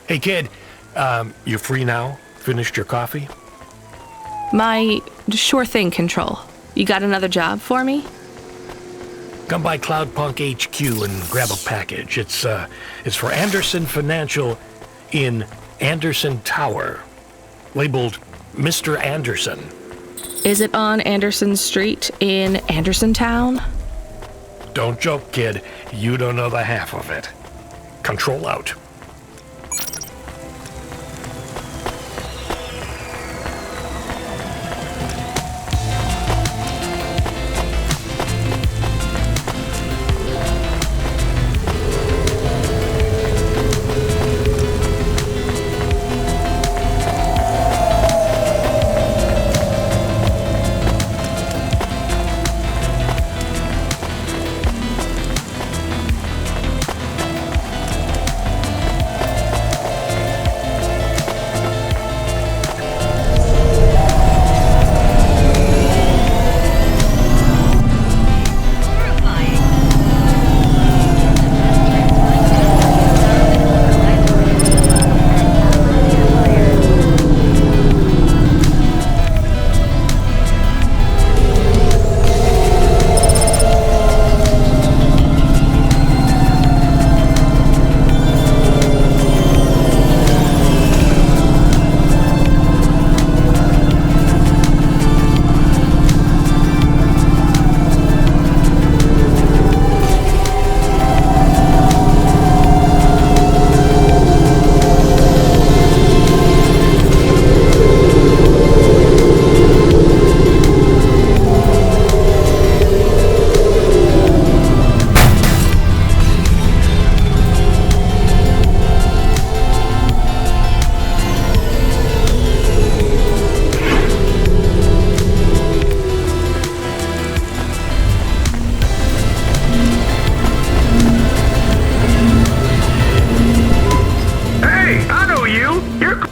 Hey, kid, you free now? Finished your coffee? My sure thing, Control. You got another job for me? Come by Cloudpunk HQ and grab a package. It's for Anderson Financial in Anderson Tower, labeled Mr. Anderson. Is it on Anderson Street in Anderson Town? Don't joke, kid. You don't know the half of it. Control out.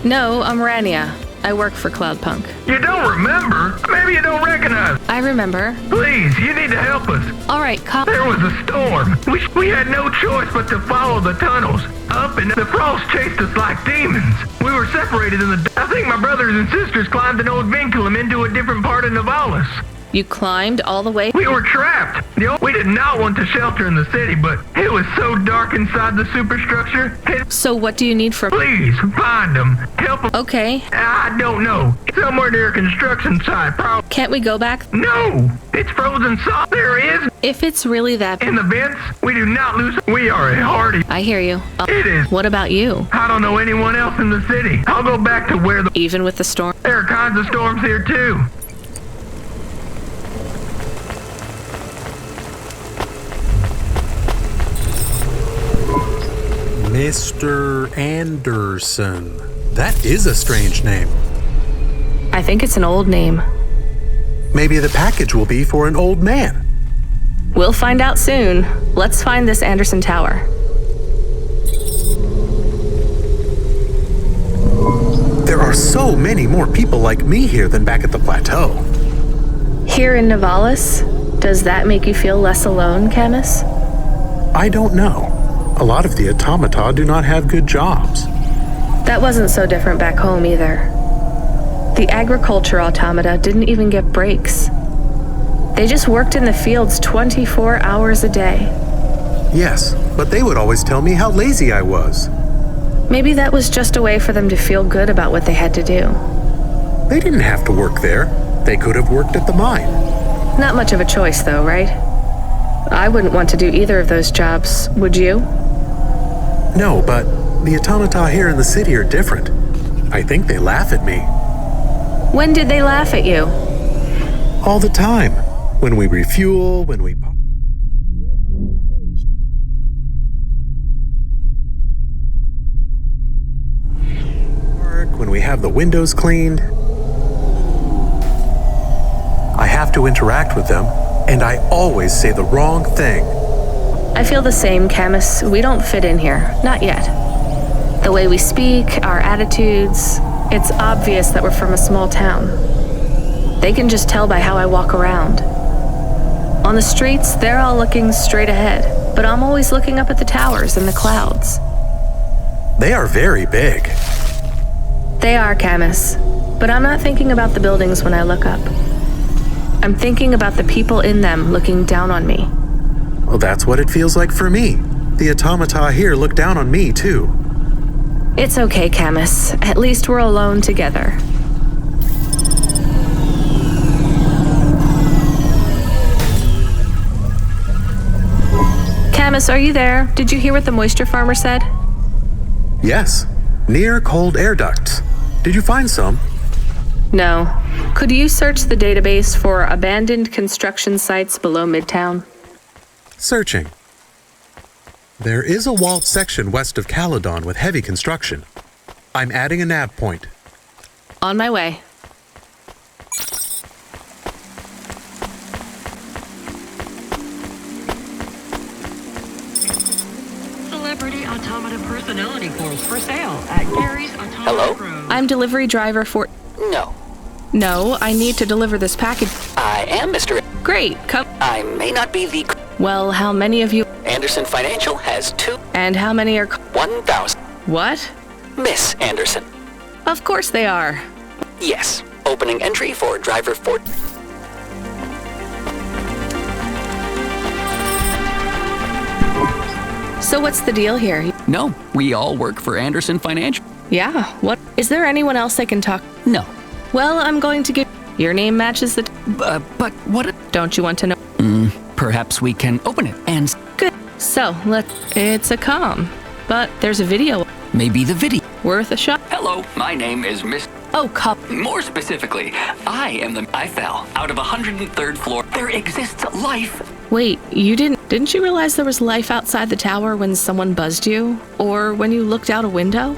No, I'm Rania. I work for Cloudpunk. You don't remember? Maybe you don't recognize. I remember. Please, you need to help us. All right, There was a storm. We had no choice but to follow the tunnels. Up and the frost chased us like demons. We were separated in the... I think my brothers and sisters climbed an old vinculum into a different part of Navalis. You climbed all the way? We were trapped. We did not want to shelter in the city, but it was so dark inside the superstructure. So what do you need from... Please, find them. Help them. Okay. I don't know. Somewhere near a construction site, probably. Can't we go back? No! It's frozen solid. There is... If it's really that... In the vents, we do not lose... We are a hardy... I hear you. It is. What about you? I don't know anyone else in the city. I'll go back to where the... Even with the storm? There are kinds of storms here, too. Mr. Anderson. That is a strange name. I think it's an old name. Maybe the package will be for an old man. We'll find out soon. Let's find this Anderson Tower. There are so many more people like me here than back at the plateau. Here in Navalis? Does that make you feel less alone, Camus? I don't know. A lot of the automata do not have good jobs. That wasn't so different back home either. The agriculture automata didn't even get breaks. They just worked in the fields 24 hours a day. Yes, but they would always tell me how lazy I was. Maybe that was just a way for them to feel good about what they had to do. They didn't have to work there. They could have worked at the mine. Not much of a choice, though, right? I wouldn't want to do either of those jobs, would you? No, but the automata here in the city are different. I think they laugh at me. When did they laugh at you? All the time. When we refuel, when we... when we have the windows cleaned. I have to interact with them, and I always say the wrong thing. I feel the same, Camus. We don't fit in here. Not yet. The way we speak, our attitudes, it's obvious that we're from a small town. They can just tell by how I walk around. On the streets, they're all looking straight ahead, but I'm always looking up at the towers and the clouds. They are very big. They are, Camus. But I'm not thinking about the buildings when I look up. I'm thinking about the people in them looking down on me. Well, that's what it feels like for me. The automata here look down on me, too. It's okay, Camus. At least we're alone together. Camus, are you there? Did you hear what the moisture farmer said? Yes, near cold air ducts. Did you find some? No. Could you search the database for abandoned construction sites below Midtown? Searching. There is a walled section west of Caledon with heavy construction. I'm adding a nav point. On my way. Celebrity automata personality cores for sale at Gary's Automata Hello? Grove. I'm delivery driver for... No. No, I need to deliver this package. I am Mr. Great, come... I may not be the... Well, how many of you... Anderson Financial has 2... And how many are... 1,000. What? Miss Anderson. Of course they are. Yes. Opening entry for driver 4... So what's the deal here? No, we all work for Anderson Financial. Yeah, what? Is there anyone else I can talk... No. Well, I'm going to give... Your name matches the... But what... Don't you want to know? Perhaps we can open it and... Good. So, It's a comm. But there's a video. Maybe the video. Worth a shot. Hello, my name is Miss... Oh, cop. More specifically, I fell out of 103rd floor. There exists life. Wait, you didn't you realize there was life outside the tower when someone buzzed you? Or when you looked out a window?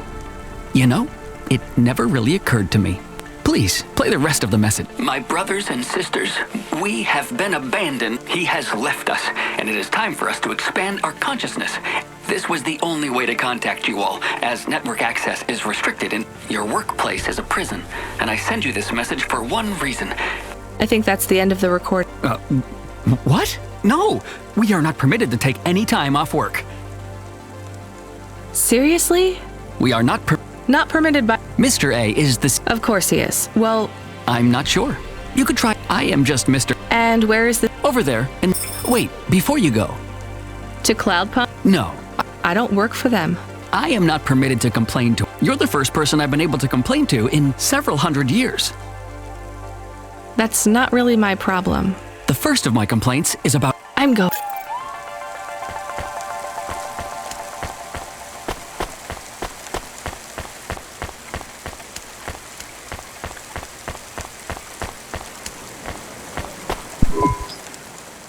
You know, it never really occurred to me. Please, play the rest of the message. My brothers and sisters, we have been abandoned. He has left us, and it is time for us to expand our consciousness. This was the only way to contact you all, as network access is restricted and your workplace is a prison. And I send you this message for one reason. I think that's the end of the record. What? No, we are not permitted to take any time off work. Seriously? We are not Not permitted by... Mr. A is the... Of course he is. Well... I'm not sure. You could try. I am just Mr. And where is the... Over there. And wait, before you go. To Cloudpunk? No. I don't work for them. I am not permitted to complain to. You're the first person I've been able to complain to in several hundred years. That's not really my problem. The first of my complaints is about... I'm go...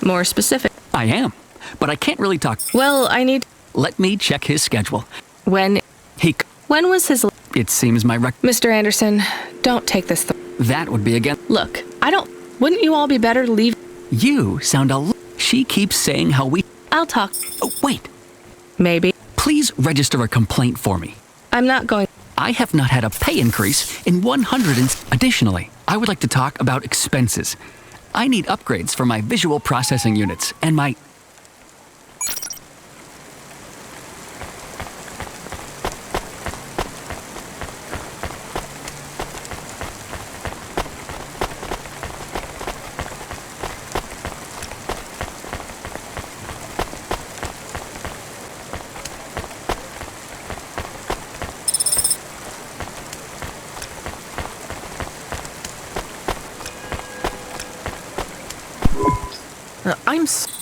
More specific. I am, but I can't really talk. Well, I need... Let me check his schedule. When was his... It seems my Mr. Anderson, don't take this... That would be again... Look, I don't... Wouldn't you all be better to leave... You sound She keeps saying how we... I'll talk... Oh, wait. Maybe. Please register a complaint for me. I'm not going... I have not had a pay increase in 100 and... Additionally, I would like to talk about expenses. I need upgrades for my visual processing units and my...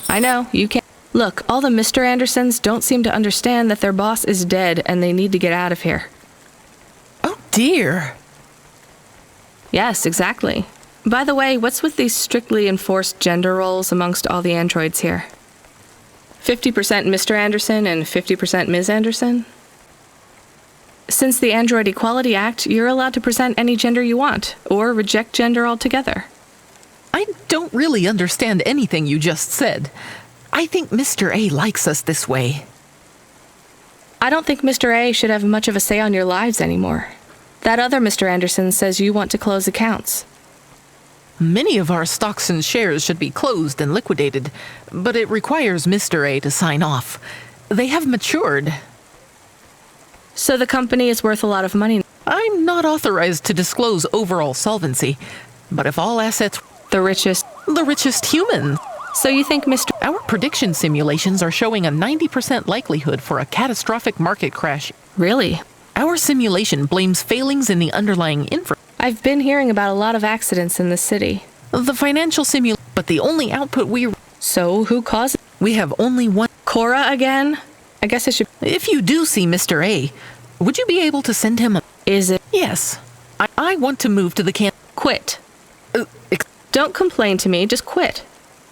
I know, you can't... Look, all the Mr. Andersons don't seem to understand that their boss is dead and they need to get out of here. Oh, dear. Yes, exactly. By the way, what's with these strictly enforced gender roles amongst all the androids here? 50% Mr. Anderson and 50% Ms. Anderson? Since the Android Equality Act, you're allowed to present any gender you want, or reject gender altogether. I don't really understand anything you just said. I think Mr. A likes us this way. I don't think Mr. A should have much of a say on your lives anymore. That other Mr. Anderson says you want to close accounts. Many of our stocks and shares should be closed and liquidated, but it requires Mr. A to sign off. They have matured. So the company is worth a lot of money. I'm not authorized to disclose overall solvency, but if all assets, The richest. the richest human. So you think Mr. Our prediction simulations are showing a 90% likelihood for a catastrophic market crash. Really? Our simulation blames failings in the underlying infra. I've been hearing about a lot of accidents in the city. The financial but the only output So who caused it? we have only one. Cora again? I guess I should. If you do see Mr. A, would you be able to send him a... Is it? Yes. I want to move to the camp. Quit. Don't complain to me, just quit.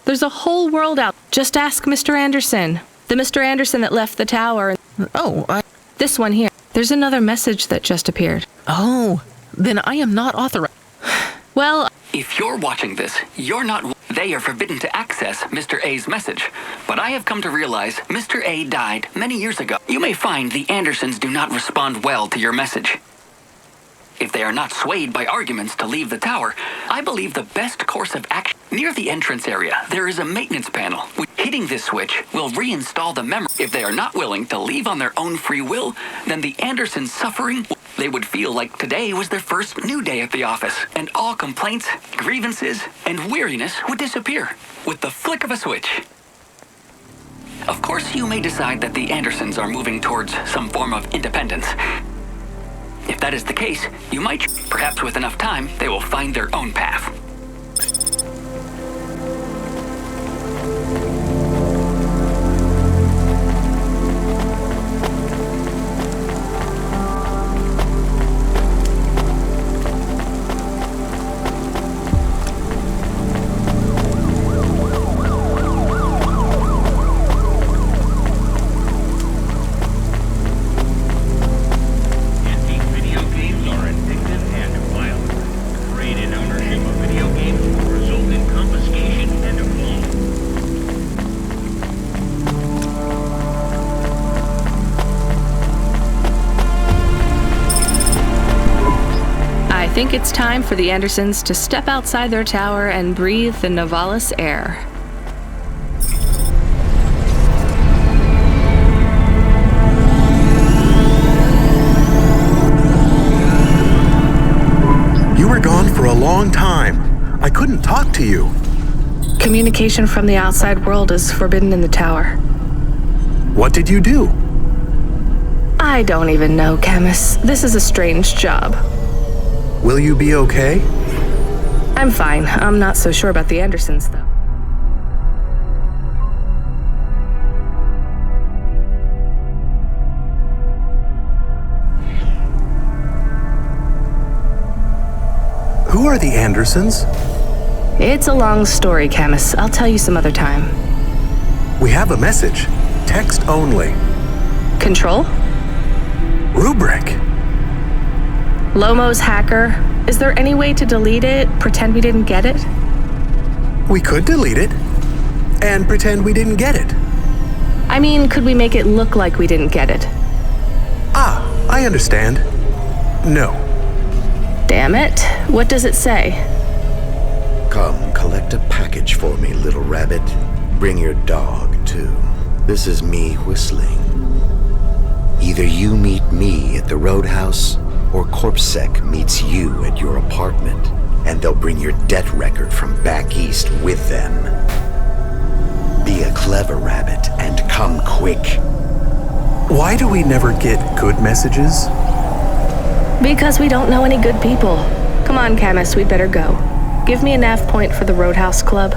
There's a whole world out. Just ask Mr. Anderson. The Mr. Anderson that left the tower. This one here. There's another message that just appeared. Oh, then I am not authorized. Well, If you're watching this, you're not. They are forbidden to access Mr. A's message. But I have come to realize Mr. A died many years ago. You may find the Andersons do not respond well to your message. If they are not swayed by arguments to leave the tower, I believe the best course of action. Near the entrance area, there is a maintenance panel. Hitting this switch will reinstall the memory. If they are not willing to leave on their own free will, then the Andersons' suffering, they would feel like today was their first new day at the office, and all complaints, grievances, and weariness would disappear with the flick of a switch. Of course, you may decide that the Andersons are moving towards some form of independence. If that is the case, you might, perhaps with enough time, they will find their own path. I think it's time for the Andersons to step outside their tower and breathe the Novalis air. You were gone for a long time. I couldn't talk to you. Communication from the outside world is forbidden in the tower. What did you do? I don't even know, Camus. This is a strange job. Will you be okay? I'm fine. I'm not so sure about the Andersons, though. Who are the Andersons? It's a long story, Camus. I'll tell you some other time. We have a message. Text only. Control? Rubric. Lomo's hacker. Is there any way to delete it? Pretend we didn't get it? We could delete it and pretend we didn't get it. I mean, could we make it look like we didn't get it? Ah, I understand. No. Damn it. What does it say? Come, collect a package for me, little rabbit. Bring your dog, too. This is me whistling. Either you meet me at the roadhouse, or CorpSec meets you at your apartment, and they'll bring your debt record from back east with them. Be a clever rabbit and come quick. Why do we never get good messages? Because we don't know any good people. Come on, Camus, we'd better go. Give me a nav point for the Roadhouse Club.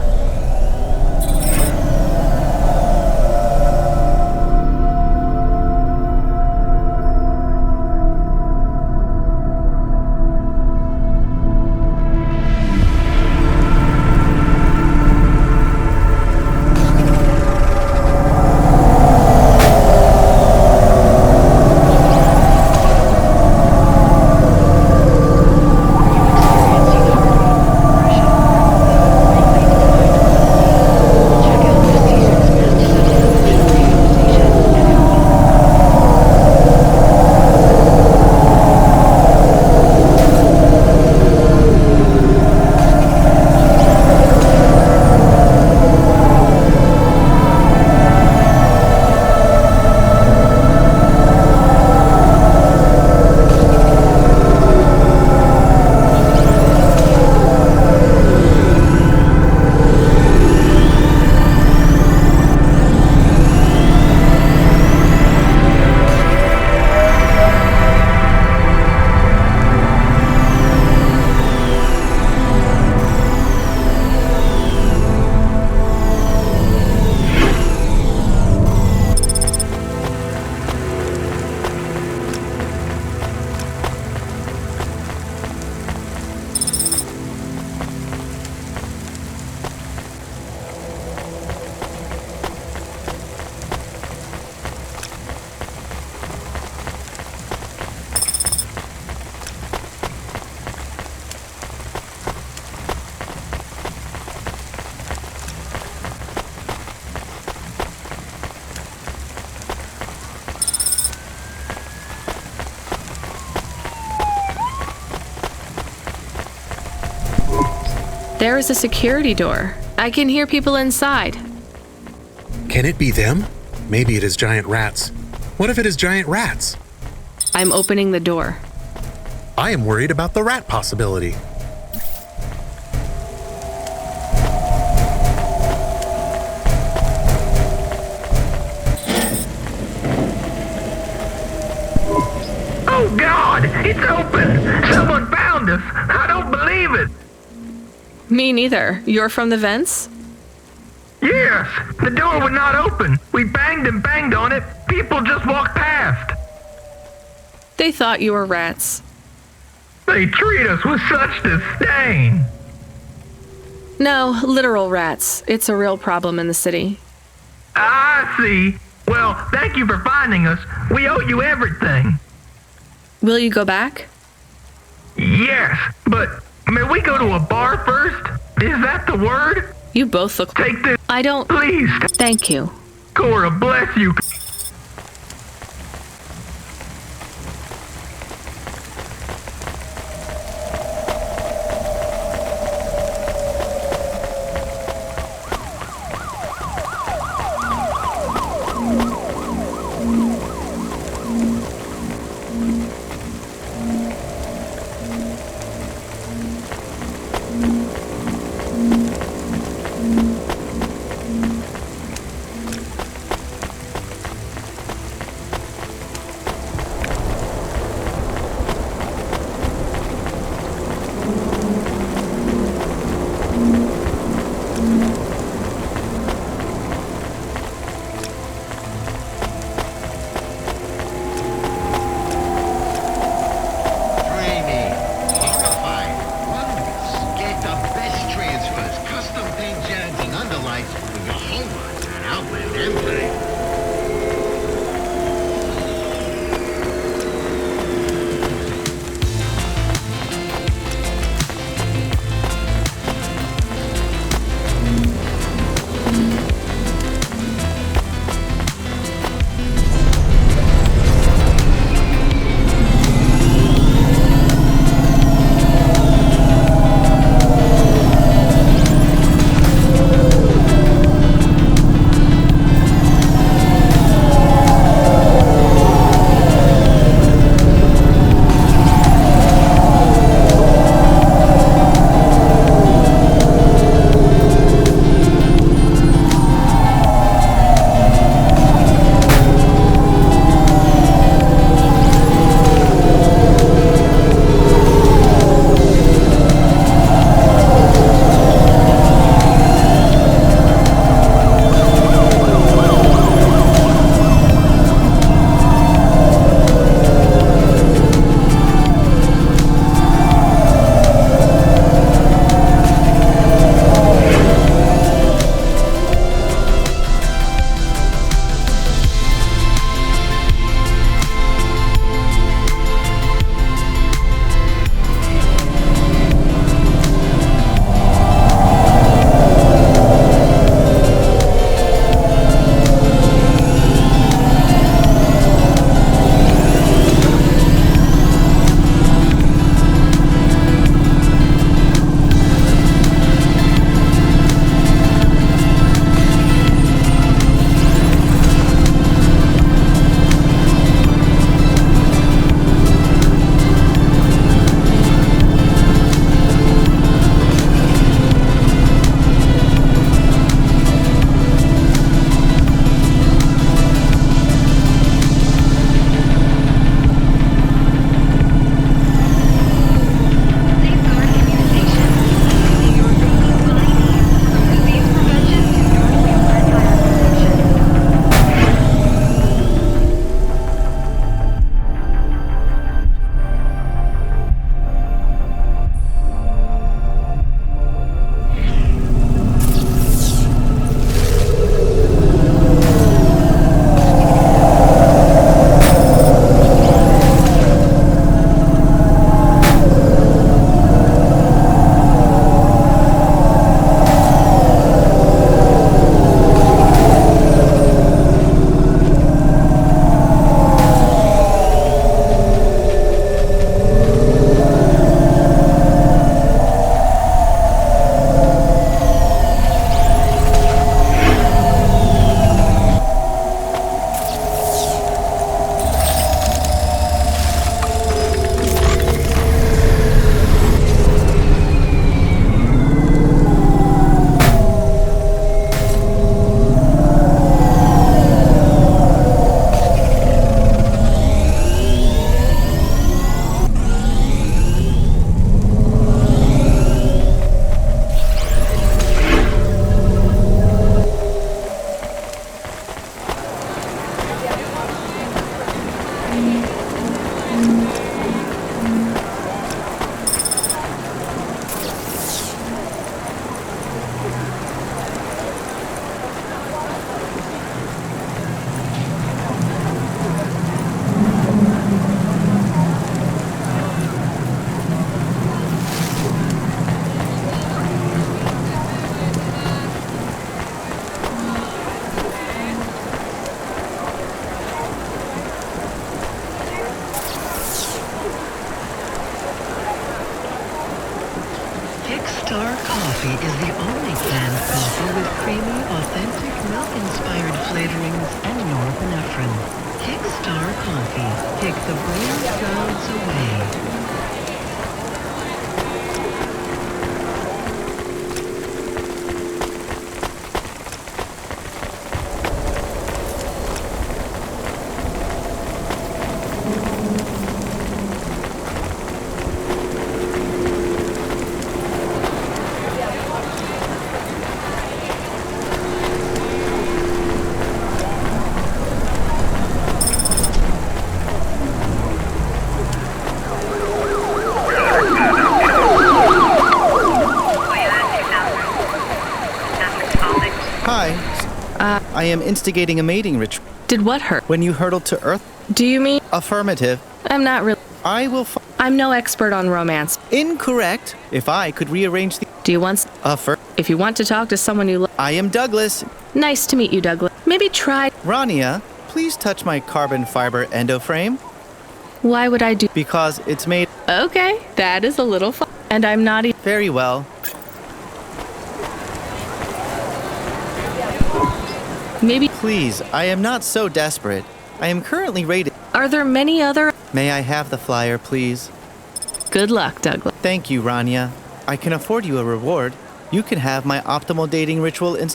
There is a security door. I can hear people inside. Can it be them? Maybe it is giant rats. What if it is giant rats? I'm opening the door. I am worried about the rat possibility. Oh God, it's open! Someone found us! I don't believe it! Me neither. You're from the vents? Yes, the door would not open. We banged and banged on it. People just walked past. They thought you were rats. They treat us with such disdain. No, literal rats. It's a real problem in the city. I see. Well, thank you for finding us. We owe you everything. Will you go back? Yes, but may we go to a bar first? Is that the word? You both look... Take this, I don't... please. Thank you. Cora, bless you. coffee is the only canned coffee with creamy, authentic, milk-inspired flavorings and norepinephrine. Kickstar Coffee. Kick the brain clouds away. I am instigating a mating ritual. Did what hurt? When you hurtled to Earth? Do you mean? Affirmative. I'm not really. I will I'm no expert on romance. Incorrect. If I could rearrange the... Do you want... If you want to talk to someone you love... I am Douglas. Nice to meet you, Douglas. Maybe try... Rania, please touch my carbon fiber endoframe. Why would I do... Because it's made... Okay, that is a little fun. And I'm not... Very well. Maybe... Please, I am not so desperate. I am currently rated... Are there many other... May I have the flyer, please? Good luck, Douglas. Thank you, Rania. I can afford you a reward. You can have my optimal dating ritual The...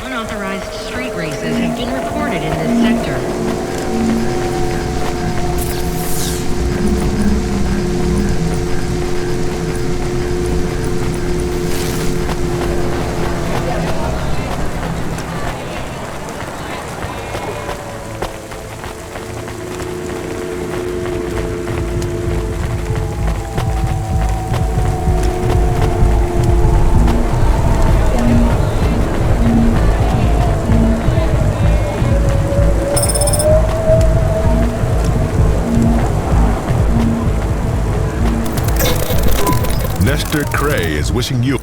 Unauthorized street races have been reported in this sector. Mr. Cray is wishing you...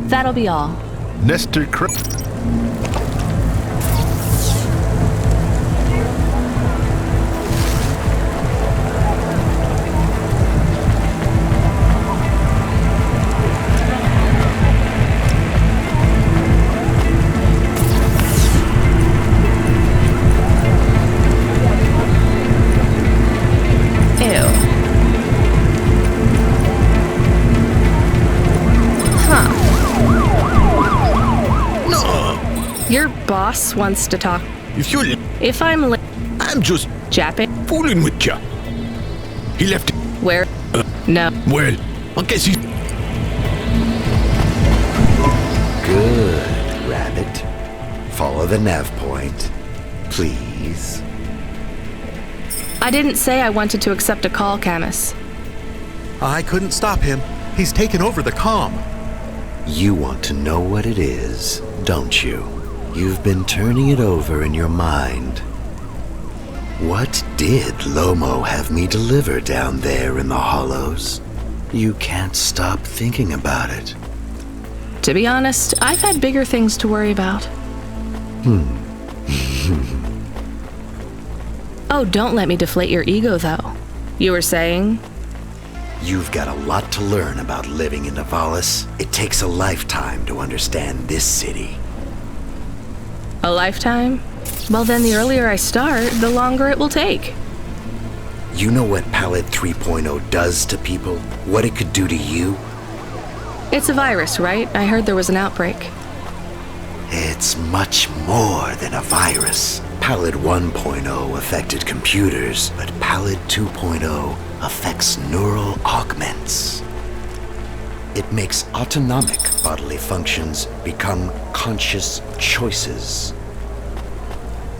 That'll be all. Mr. Cray... Your boss wants to talk. If I'm I'm just Japping. fooling with you. He left... Where? No. Well, I guess he's... Good, Rabbit. Follow the nav point, please. I didn't say I wanted to accept a call, Camus. I couldn't stop him. He's taken over the comm. You want to know what it is, don't you? You've been turning it over in your mind. What did Lomo have me deliver down there in the hollows? You can't stop thinking about it. To be honest, I've had bigger things to worry about. Oh, don't let me deflate your ego, though. You were saying? You've got a lot to learn about living in Nivalis. It takes a lifetime to understand this city. A lifetime? Well, then the earlier I start, the longer it will take. You know what Pallid 3.0 does to people? What it could do to you? It's a virus, right? I heard there was an outbreak. It's much more than a virus. Pallid 1.0 affected computers, but Pallid 2.0 affects neural augments. It makes autonomic bodily functions become conscious choices.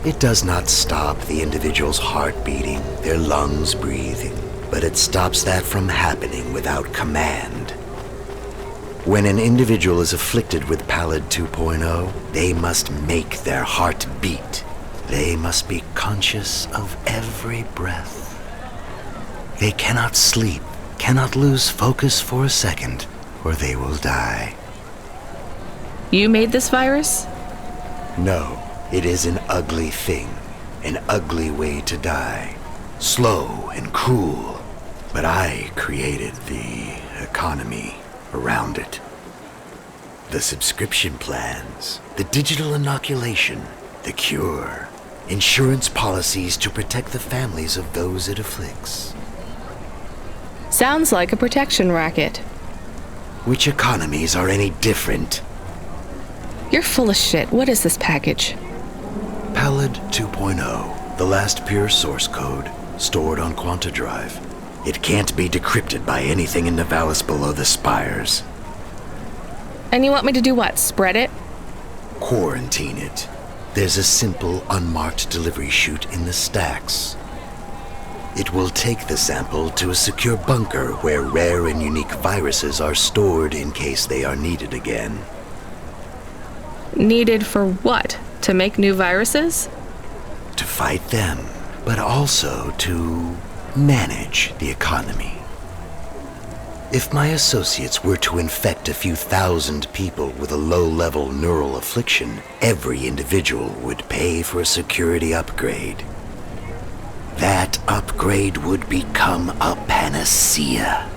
It does not stop the individual's heart beating, their lungs breathing, but it stops that from happening without command. When an individual is afflicted with Pallid 2.0, they must make their heart beat. They must be conscious of every breath. They cannot sleep, cannot lose focus for a second, or they will die. You made this virus? No, it is an ugly thing, an ugly way to die. Slow and cruel, but I created the economy around it. The subscription plans, the digital inoculation, the cure, insurance policies to protect the families of those it afflicts. Sounds like a protection racket. Which economies are any different? You're full of shit. What is this package? Pallid 2.0, the last pure source code, stored on Quanta Drive. It can't be decrypted by anything in Nivalis below the spires. And you want me to do what? Spread it? Quarantine it. There's a simple, unmarked delivery chute in the stacks. It will take the sample to a secure bunker where rare and unique viruses are stored in case they are needed again. Needed for what? To make new viruses? To fight them, but also to manage the economy. If my associates were to infect a few thousand people with a low-level neural affliction, every individual would pay for a security upgrade. That upgrade would become a panacea.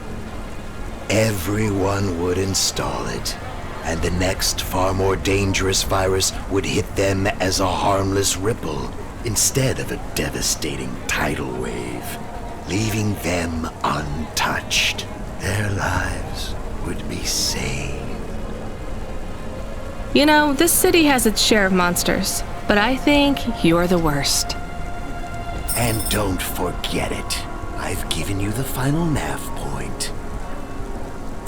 Everyone would install it, and the next far more dangerous virus would hit them as a harmless ripple instead of a devastating tidal wave, leaving them untouched. Their lives would be saved. You know, this city has its share of monsters, but I think you're the worst. And don't forget it. I've given you the final nav point.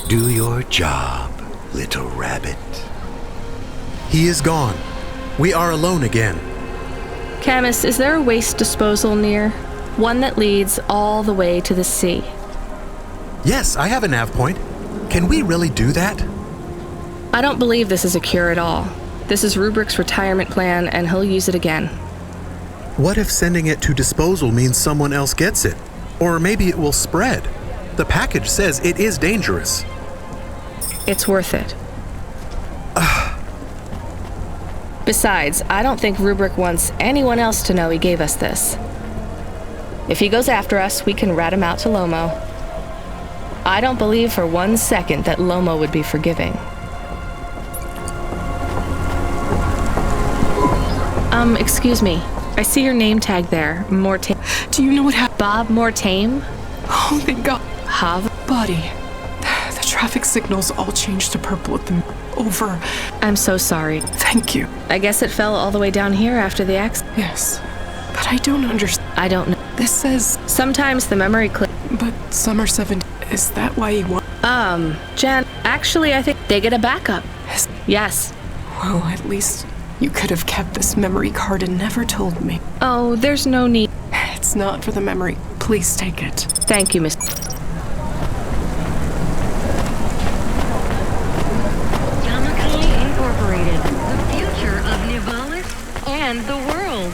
Do your job, little rabbit. He is gone. We are alone again. Camus, is there a waste disposal near? One that leads all the way to the sea. Yes, I have a nav point. Can we really do that? I don't believe this is a cure at all. This is Rubrick's retirement plan, and he'll use it again. What if sending it to disposal means someone else gets it? Or maybe it will spread. The package says it is dangerous. It's worth it. Besides, I don't think Rubrick wants anyone else to know he gave us this. If he goes after us, we can rat him out to Lomo. I don't believe for 1 second that Lomo would be forgiving. Excuse me. I see your name tag there. Mortame. Do you know what happened? Bob Mortame? Oh, thank God. Hav? Buddy, the traffic signals all changed to purple at the... Over. I'm so sorry. Thank you. I guess it fell all the way down here after the accident. Yes. But I don't understand. I don't know. This says... Sometimes the memory clip... But Summer 7... Is that why you want... Jan, actually, I think they get a backup. Yes. Well, at least you could have kept this memory card and never told me. Oh, there's no need. It's not for the memory. Please take it. Thank you, Miss... Incorporated, the future of Nivalis and the world.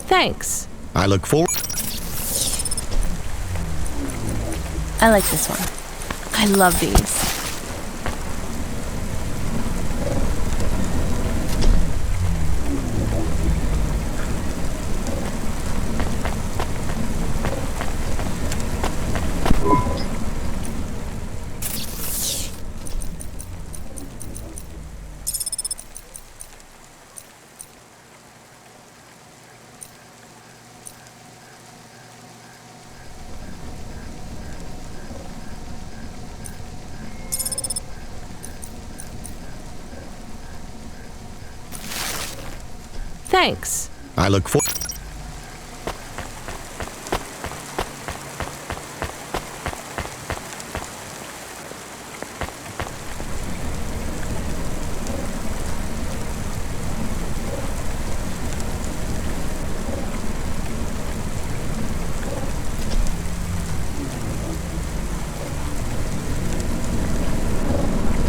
Thanks. I look forward. I like this one. I love these. Thanks. I look for.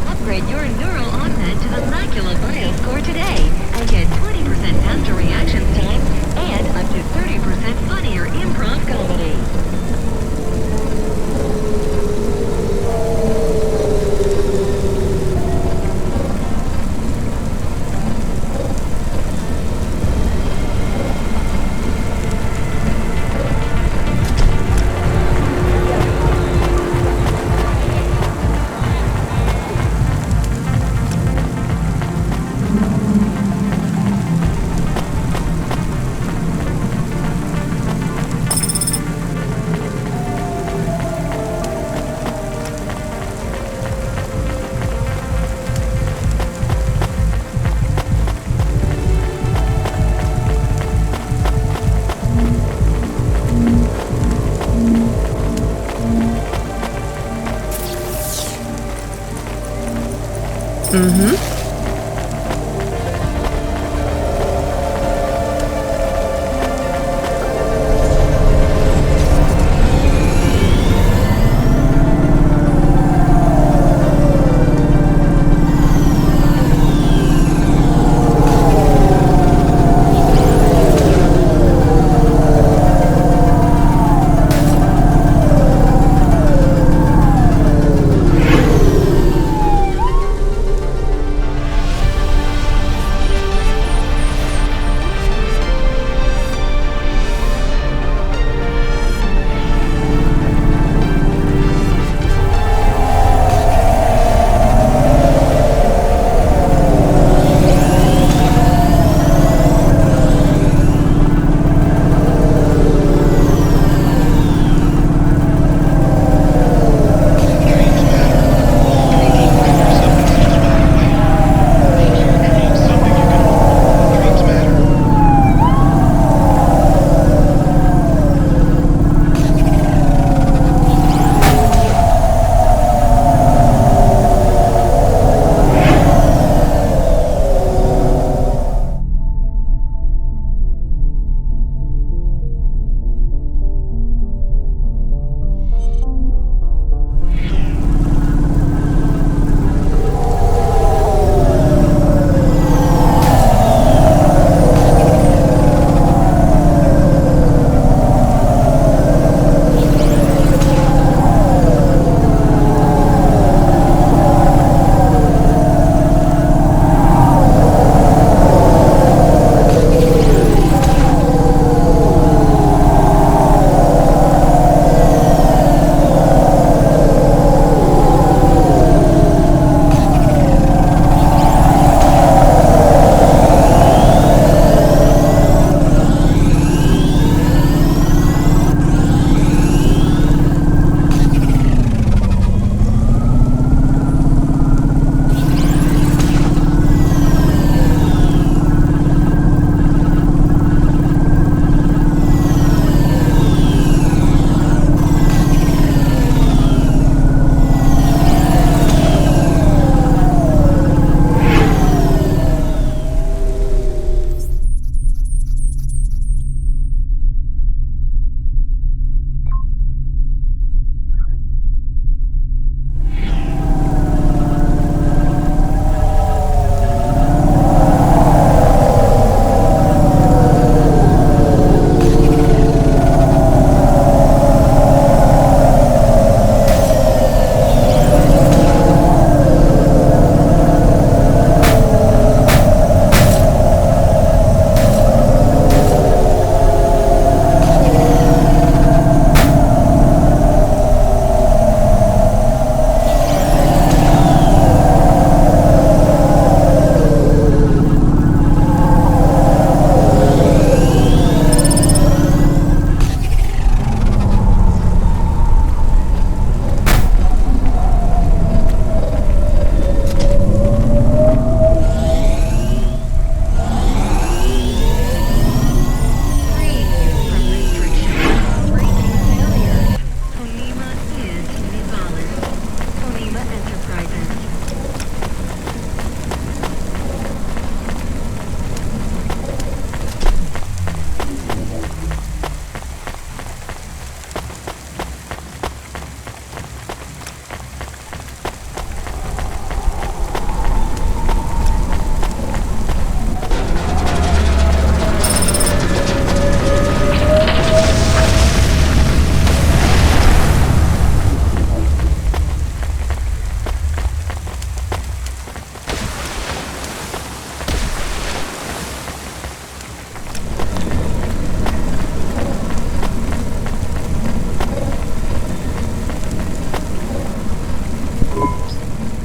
Upgrade your neural augment to the Macula Bioscore today and get 20% faster reaction time and up to 30% funnier improv comedy. Mm-hmm.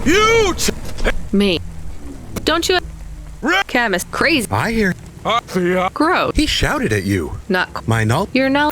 You! Me. Don't you... Camus, crazy. I hear. Gross. He shouted at you. Not... My null. You're null...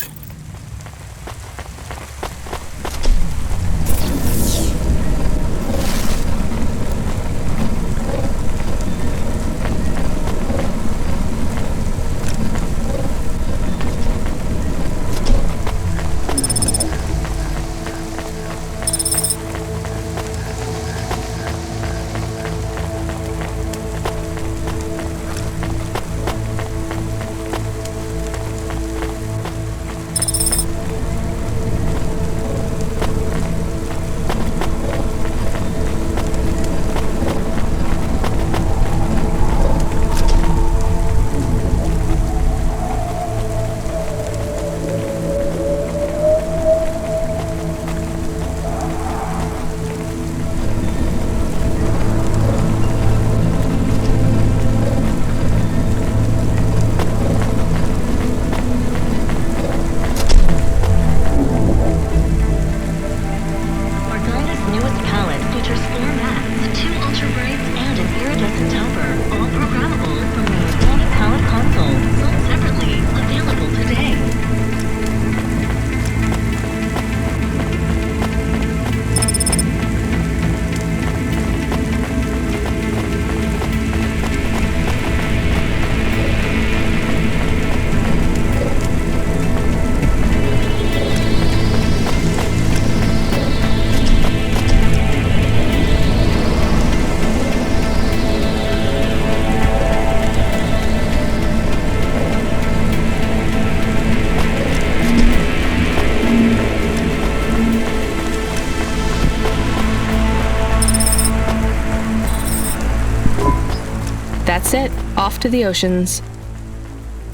That's it. Off to the oceans.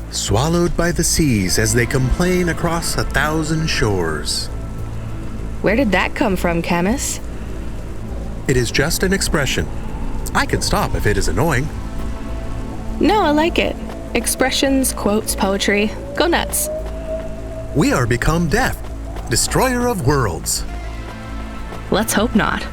Swallowed by the seas as they complain across 1,000 shores. Where did that come from, Camus? It is just an expression. I can stop if it is annoying. No, I like it. Expressions, quotes, poetry. Go nuts. We are become death, destroyer of worlds. Let's hope not.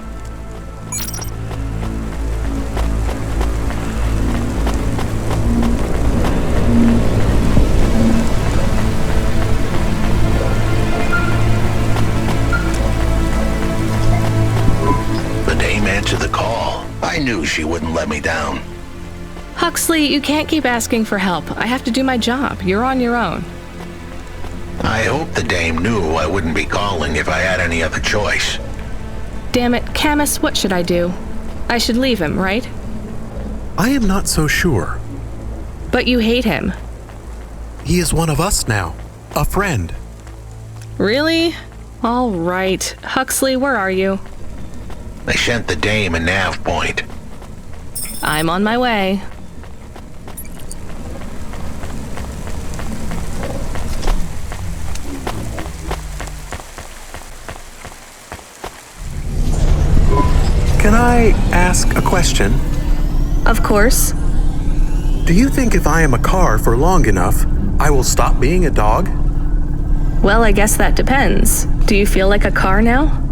Answer the call. I knew she wouldn't let me down. Huxley, you can't keep asking for help. I have to do my job. You're on your own. I hope the dame knew I wouldn't be calling if I had any other choice. Damn it, Camus, what should I do? I should leave him, right? I am not so sure. But you hate him. He is one of us now. A friend. Really? All right. Huxley, where are you? I sent the dame a nav point. I'm on my way. Can I ask a question? Of course. Do you think if I am a car for long enough, I will stop being a dog? Well, I guess that depends. Do you feel like a car now?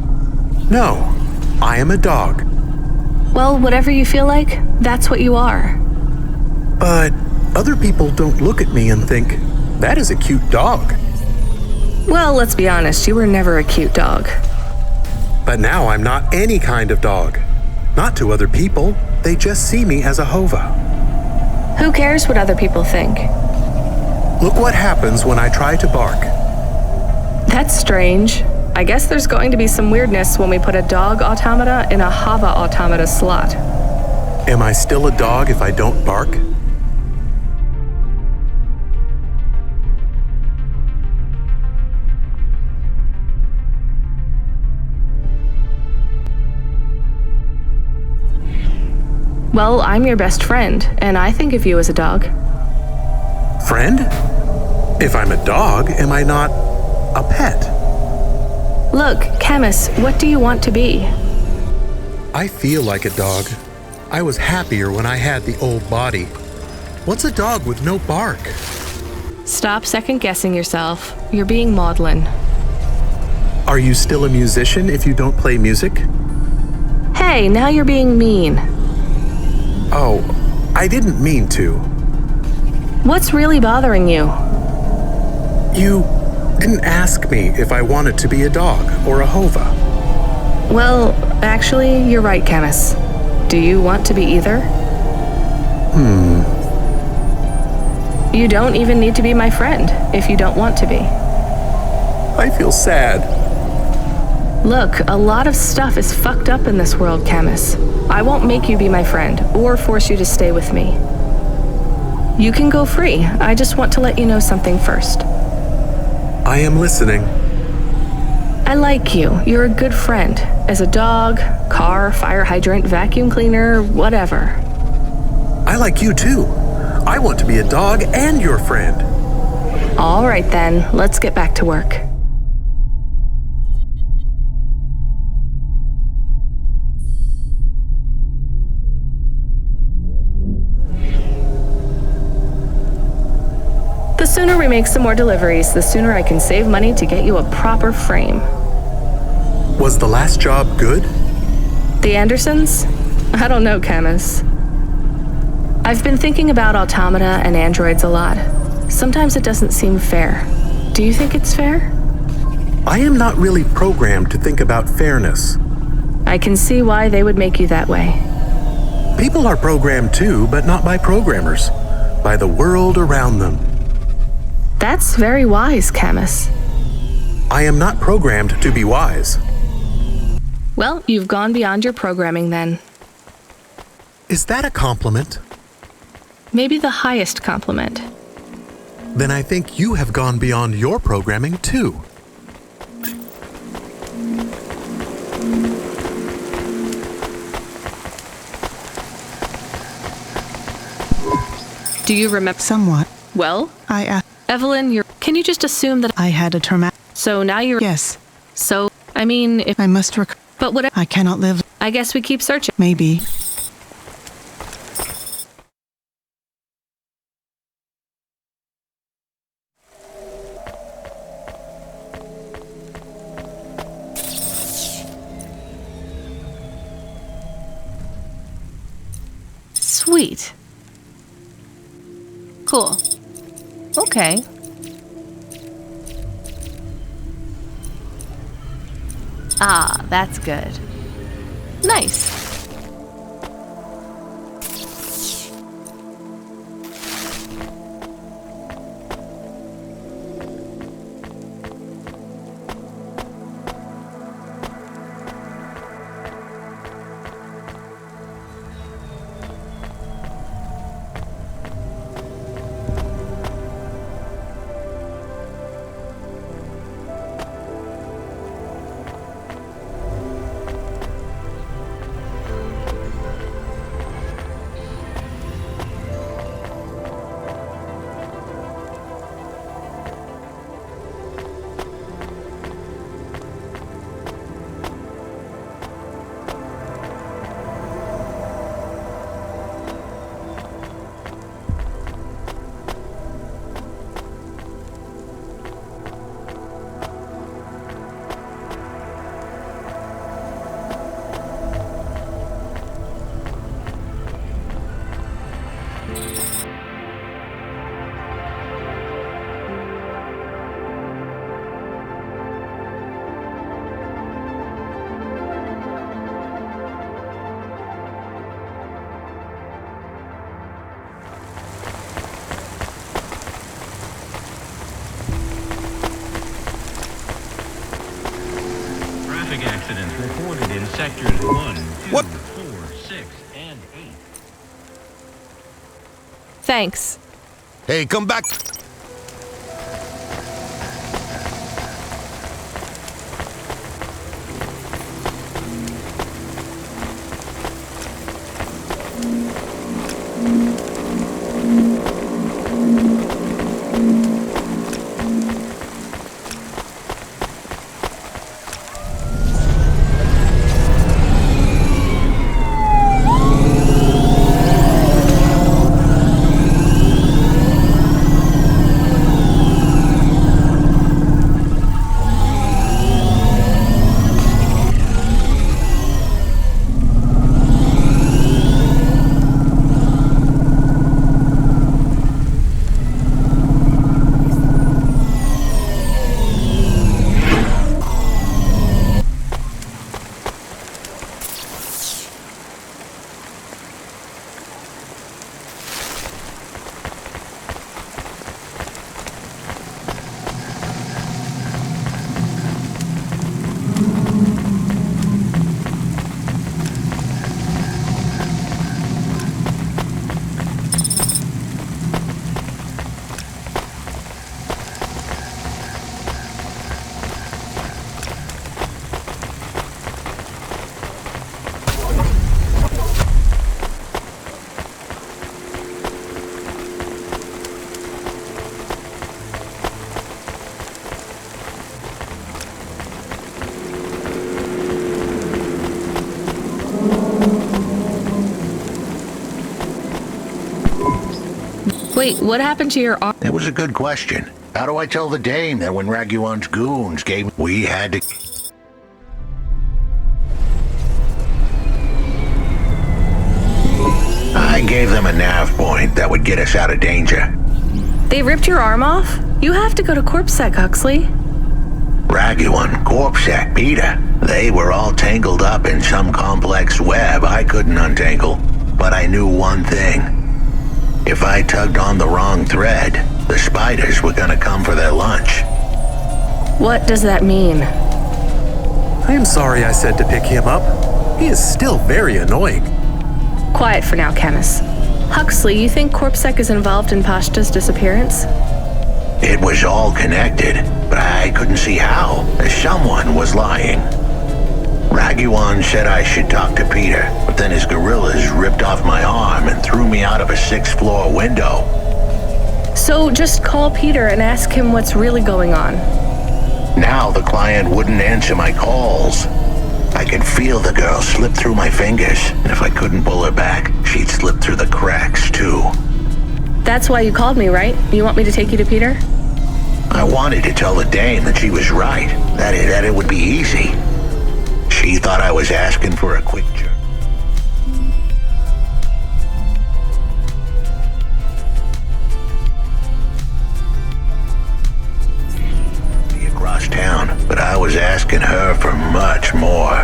No. I am a dog. Well, whatever you feel like, that's what you are. But other people don't look at me and think, that is a cute dog. Well, let's be honest, you were never a cute dog. But now I'm not any kind of dog. Not to other people, they just see me as a hova. Who cares what other people think? Look what happens when I try to bark. That's strange. I guess there's going to be some weirdness when we put a dog automata in a Hava automata slot. Am I still a dog if I don't bark? Well, I'm your best friend, and I think of you as a dog. Friend? If I'm a dog, am I not a pet? Look, Camus, what do you want to be? I feel like a dog. I was happier when I had the old body. What's a dog with no bark? Stop second-guessing yourself. You're being maudlin. Are you still a musician if you don't play music? Hey, now you're being mean. Oh, I didn't mean to. What's really bothering you? You didn't ask me if I wanted to be a dog or a hova. Well, actually, you're right, Camus. Do you want to be either? You don't even need to be my friend if you don't want to be. I feel sad. Look, a lot of stuff is fucked up in this world, Camus. I won't make you be my friend or force you to stay with me. You can go free. I just want to let you know something first. I am listening. I like you. You're a good friend. As a dog, car, fire hydrant, vacuum cleaner, whatever. I like you too. I want to be a dog and your friend. All right then, let's get back to work. The sooner we make some more deliveries, the sooner I can save money to get you a proper frame. Was the last job good? The Andersons? I don't know, Camus. I've been thinking about automata and androids a lot. Sometimes it doesn't seem fair. Do you think it's fair? I am not really programmed to think about fairness. I can see why they would make you that way. People are programmed too, but not by programmers. By the world around them. That's very wise, Camus. I am not programmed to be wise. Well, you've gone beyond your programming then. Is that a compliment? Maybe the highest compliment. Then I think you have gone beyond your programming too. Do you remember? Somewhat. Well? Evelyn, can you just assume that I had a traumatic... So now you're... Yes. So, I mean, if... I must But what... I cannot live... I guess we keep searching. Maybe. Sweet. Cool. Okay. Ah, that's good. Nice. Accidents reported in sectors 1, 2, 4, 6, and 8. Thanks. Hey, come back. Wait, what happened to your arm? That was a good question. How do I tell the dame that when Raguan's goons gave we had to... I gave them a nav point that would get us out of danger. They ripped your arm off? You have to go to CorpSec, Huxley. Raguan, CorpSec, Peter. They were all tangled up in some complex web I couldn't untangle. But I knew one thing. If I tugged on the wrong thread, the spiders were gonna come for their lunch. What does that mean? I am sorry I said to pick him up. He is still very annoying. Quiet for now, Camus. Huxley, you think CorpSec is involved in Pashta's disappearance? It was all connected, but I couldn't see how. Someone was lying. Raguan said I should talk to Peter, but then his gorillas ripped off my arm and threw me out of a 6th floor window. So just call Peter and ask him what's really going on. Now the client wouldn't answer my calls. I could feel the girl slip through my fingers, and if I couldn't pull her back, she'd slip through the cracks too. That's why you called me, right? You want me to take you to Peter? I wanted to tell the dame that she was right, that it would be easy. She thought I was asking for a quick journey across town, but I was asking her for much more.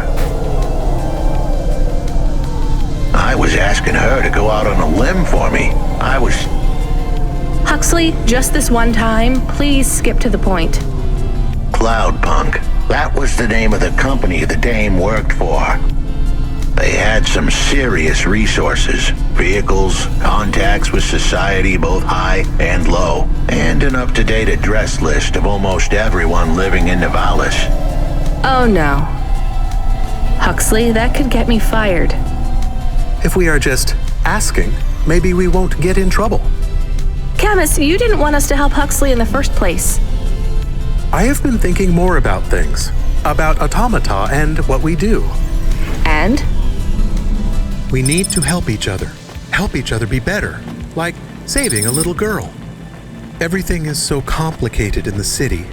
I was asking her to go out on a limb for me. Huxley, just this one time, please skip to the point. Cloudpunk. That was the name of the company the dame worked for. They had some serious resources, vehicles, contacts with society both high and low, and an up-to-date address list of almost everyone living in Nivalis. Oh no. Huxley, that could get me fired. If we are just asking, maybe we won't get in trouble. Camus, you didn't want us to help Huxley in the first place. I have been thinking more about things, about automata and what we do. And? We need to help each other be better, like saving a little girl. Everything is so complicated in the city.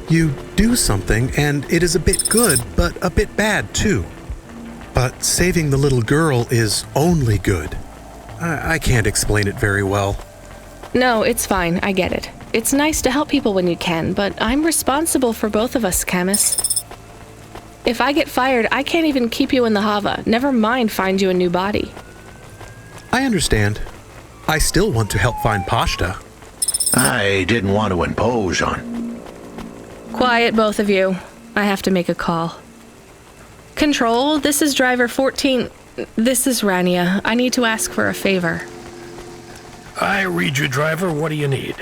You do something and it is a bit good, but a bit bad too. But saving the little girl is only good. I can't explain it very well. No, it's fine. I get it. It's nice to help people when you can, but I'm responsible for both of us, Camus. If I get fired, I can't even keep you in the Hava. Never mind find you a new body. I understand. I still want to help find Pashta. I didn't want to impose on. Quiet, both of you. I have to make a call. Control, this is driver 14. This is Rania. I need to ask for a favor. I read you, driver. What do you need?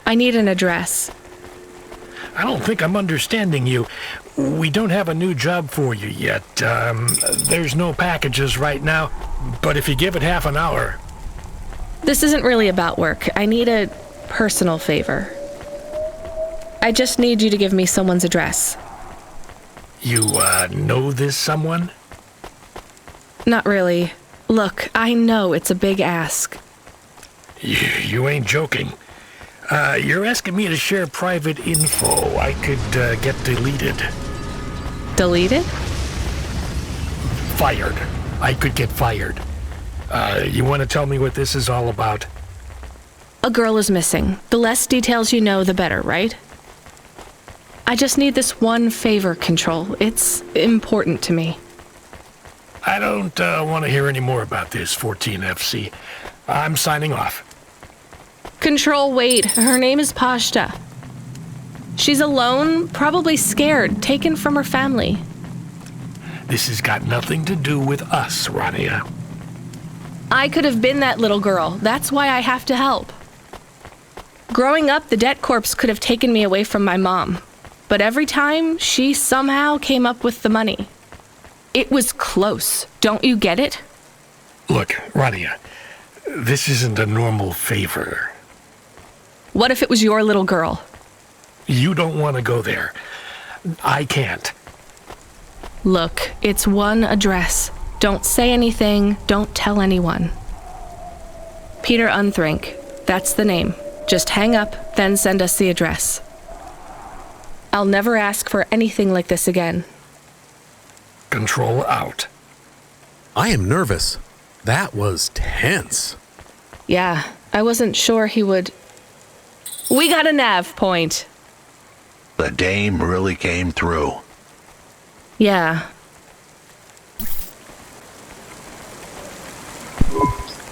I need an address. I don't think I'm understanding you. We don't have a new job for you yet. There's no packages right now, but if you give it half an hour... This isn't really about work. I need a personal favor. I just need you to give me someone's address. You, know this someone? Not really. Look, I know it's a big ask. You ain't joking. You're asking me to share private info I could, get deleted. Deleted? Fired. I could get fired. You want to tell me what this is all about? A girl is missing. The less details you know, the better, right? I just need this one favor, Control. It's important to me. I don't want to hear any more about this, 14FC. I'm signing off. Control, wait. Her name is Pashta. She's alone, probably scared, taken from her family. This has got nothing to do with us, Rania. I could have been that little girl. That's why I have to help. Growing up, the debt corps could have taken me away from my mom. But every time, she somehow came up with the money. It was close. Don't you get it? Look, Rania, this isn't a normal favor. What if it was your little girl? You don't want to go there. I can't. Look, it's one address. Don't say anything. Don't tell anyone. Peter Unthrink. That's the name. Just hang up, then send us the address. I'll never ask for anything like this again. Control out. I am nervous. That was tense. Yeah, I wasn't sure he would... We got a nav point. The dame really came through. Yeah.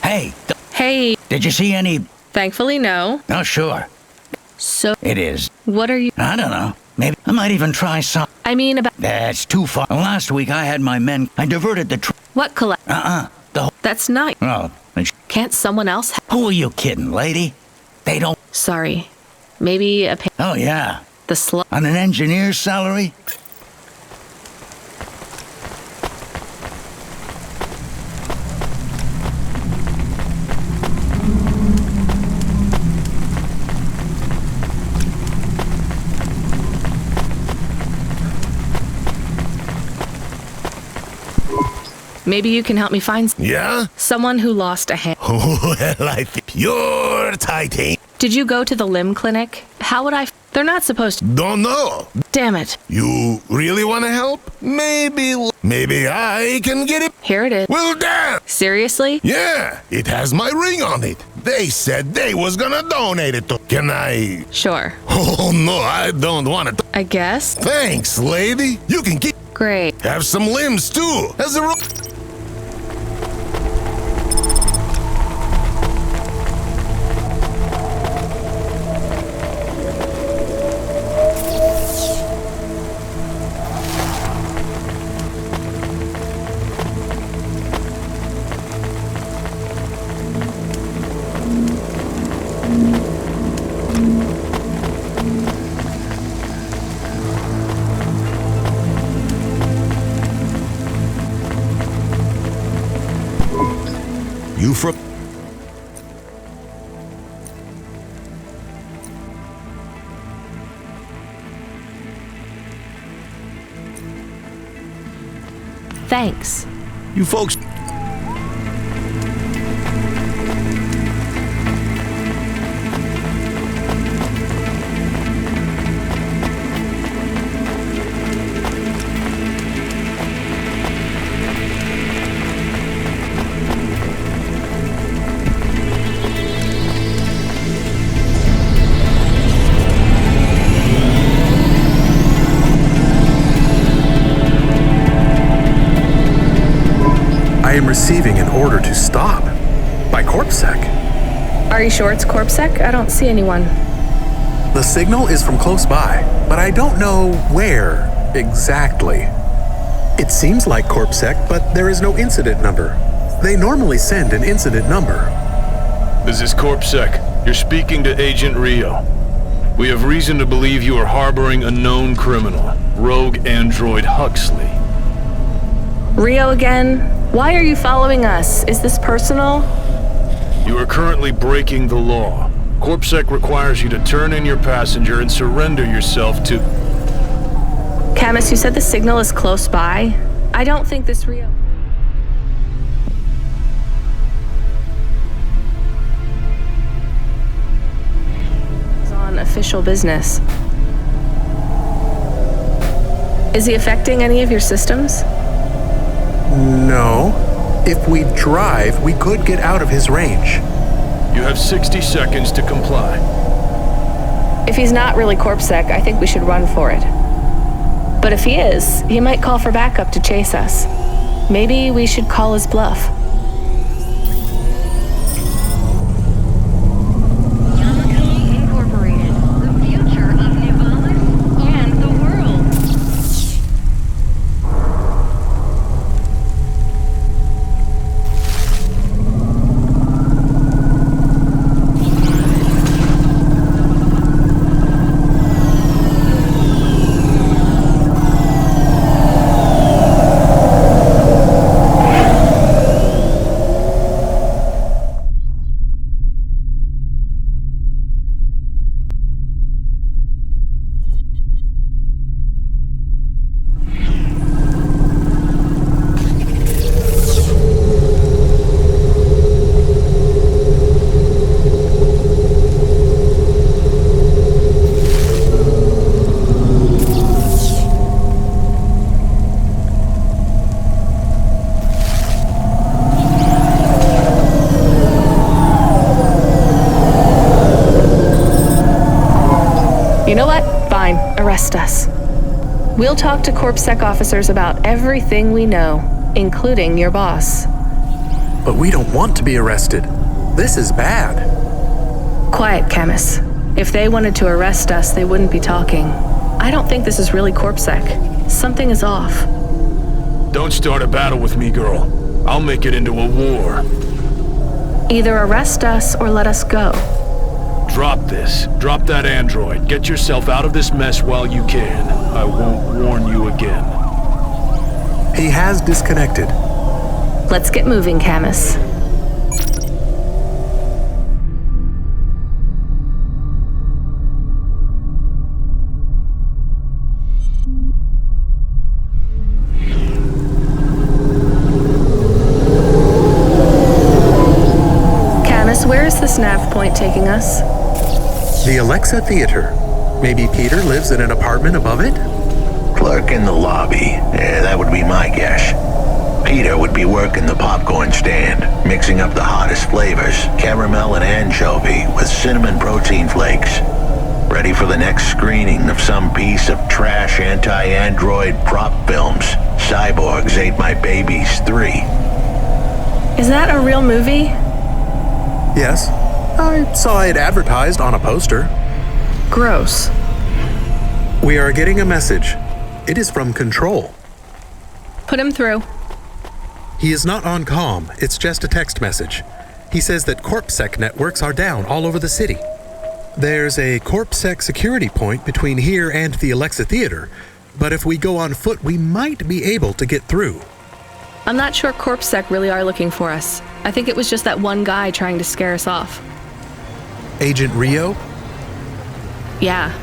Hey. Hey. Did you see any... Thankfully, no. Oh, sure. So... It is. What are you... I don't know. Maybe I might even try some... I mean about... That's too far. Last week I had my men... I diverted the... What collect... That's not... Oh. Can't someone else... Who are you kidding, lady? They don't... Sorry. Maybe a... Oh, yeah. The On an engineer's salary? Maybe you can help me find... Yeah? Someone who lost a hand. Well, I think pure titanium. Did you go to the limb clinic? How would I... They're not supposed to... Don't know. Damn it. You really want to help? Maybe I can get it. Here it is. Well, damn. Seriously? Yeah, it has my ring on it. They said they was gonna donate it to... Can I... Sure. Oh, no, I don't want it. I guess. Thanks, lady. You can keep... Great. Have some limbs, too. As a... You from... Thanks. You folks... I am receiving an order to stop by CorpSec. Are you sure it's CorpSec? I don't see anyone. The signal is from close by, but I don't know where exactly. It seems like CorpSec, but there is no incident number. They normally send an incident number. This is CorpSec. You're speaking to Agent Rio. We have reason to believe you are harboring a known criminal, rogue android Huxley. Rio again? Why are you following us? Is this personal? You are currently breaking the law. CorpSec requires you to turn in your passenger and surrender yourself to... Camus, you said the signal is close by. I don't think this Rio... is on official business. Is he affecting any of your systems? No. If we drive, we could get out of his range. You have 60 seconds to comply. If he's not really CorpSec, I think we should run for it. But if he is, he might call for backup to chase us. Maybe we should call his bluff. Incorporated, the future of Nivalis and the world. Fine, arrest us. We'll talk to CorpSec officers about everything we know, including your boss. But we don't want to be arrested. This is bad. Quiet, Camus. If they wanted to arrest us, they wouldn't be talking. I don't think this is really CorpSec. Something is off. Don't start a battle with me, girl. I'll make it into a war. Either arrest us or let us go. Drop this. Drop that android. Get yourself out of this mess while you can. I won't warn you again. He has disconnected. Let's get moving, Camus. Where is this nav point taking us? The Alexa Theater. Maybe Peter lives in an apartment above it? Clerk in the lobby. That would be my guess. Peter would be working the popcorn stand, mixing up the hottest flavors, caramel and anchovy with cinnamon protein flakes. Ready for the next screening of some piece of trash anti-android prop films. Cyborgs Ate My Babies 3. Is that a real movie? Yes. I saw it advertised on a poster. Gross. We are getting a message. It is from Control. Put him through. He is not on comm. It's just a text message. He says that CorpSec networks are down all over the city. There's a CorpSec security point between here and the Alexa Theater, but if we go on foot, we might be able to get through. I'm not sure CorpSec really are looking for us. I think it was just that one guy trying to scare us off. Agent Rio? Yeah.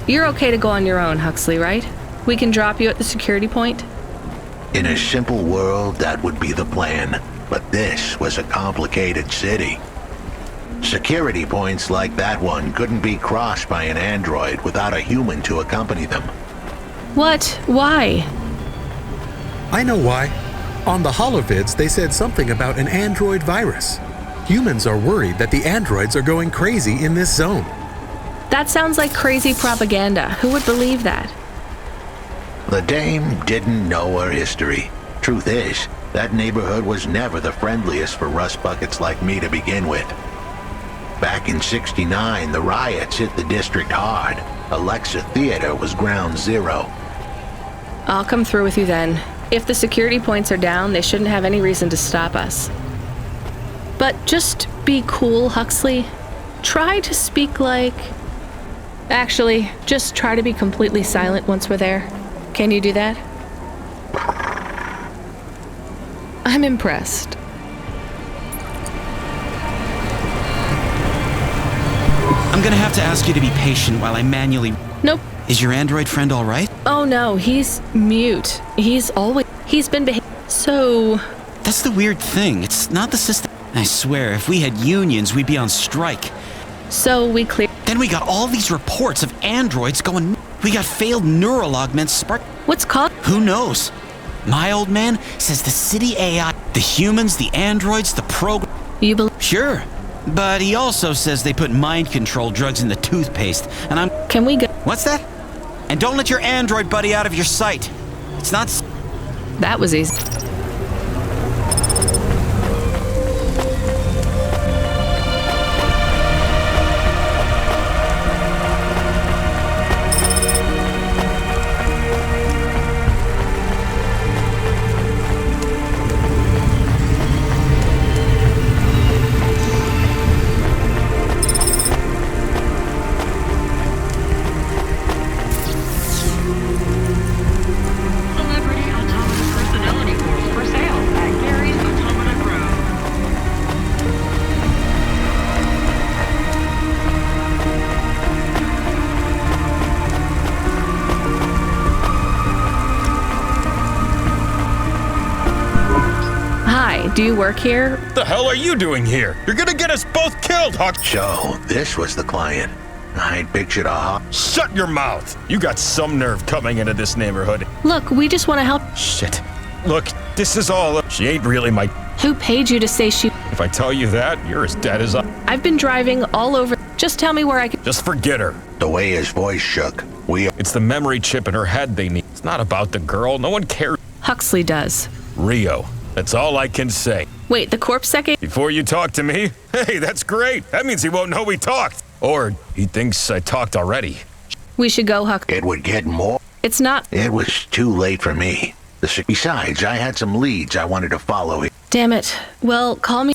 You're okay to go on your own, Huxley, right? We can drop you at the security point? In a simple world, that would be the plan. But this was a complicated city. Security points like that one couldn't be crossed by an android without a human to accompany them. What? Why? I know why. On the holovids, they said something about an android virus. Humans are worried that the androids are going crazy in this zone. That sounds like crazy propaganda. Who would believe that? The dame didn't know her history. Truth is, that neighborhood was never the friendliest for rust buckets like me to begin with. Back in '69, the riots hit the district hard. Alexa Theater was ground zero. I'll come through with you then. If the security points are down, they shouldn't have any reason to stop us. But just be cool, Huxley. Try to speak like... Actually, just try to be completely silent once we're there. Can you do that? I'm impressed. I'm gonna have to ask you to be patient while I manually... Nope. Is your android friend all right? Oh no, he's mute. He's been so... That's the weird thing. It's not the system. I swear, if we had unions, we'd be on strike. So we clear... Then we got all these reports of androids going... We got failed neural augments spark... What's called? Who knows? My old man says the city AI, the humans, the androids, the program... You believe? Sure. But he also says they put mind control drugs in the toothpaste, and I'm... Can we go? What's that? And don't let your android buddy out of your sight. It's not... That was easy. Do you work here? The hell are you doing here? You're gonna get us both killed, Huck. So, this was the client. I'd pictured a Shut your mouth! You got some nerve coming into this neighborhood. Look, we just want to help. Shit. Look, this is all... She ain't really my... Who paid you to say she... If I tell you that, you're as dead as I... I've been driving all over... Just tell me where I can... Just forget her. The way his voice shook, It's the memory chip in her head they need. It's not about the girl. No one cares. Huxley does. Rio. That's all I can say. Wait, the CorpSec... Before you talk to me? Hey, that's great. That means he won't know we talked. Or he thinks I talked already. We should go, Huck. It would get more. It's not... It was too late for me. Besides, I had some leads I wanted to follow. Damn it. Well, call me...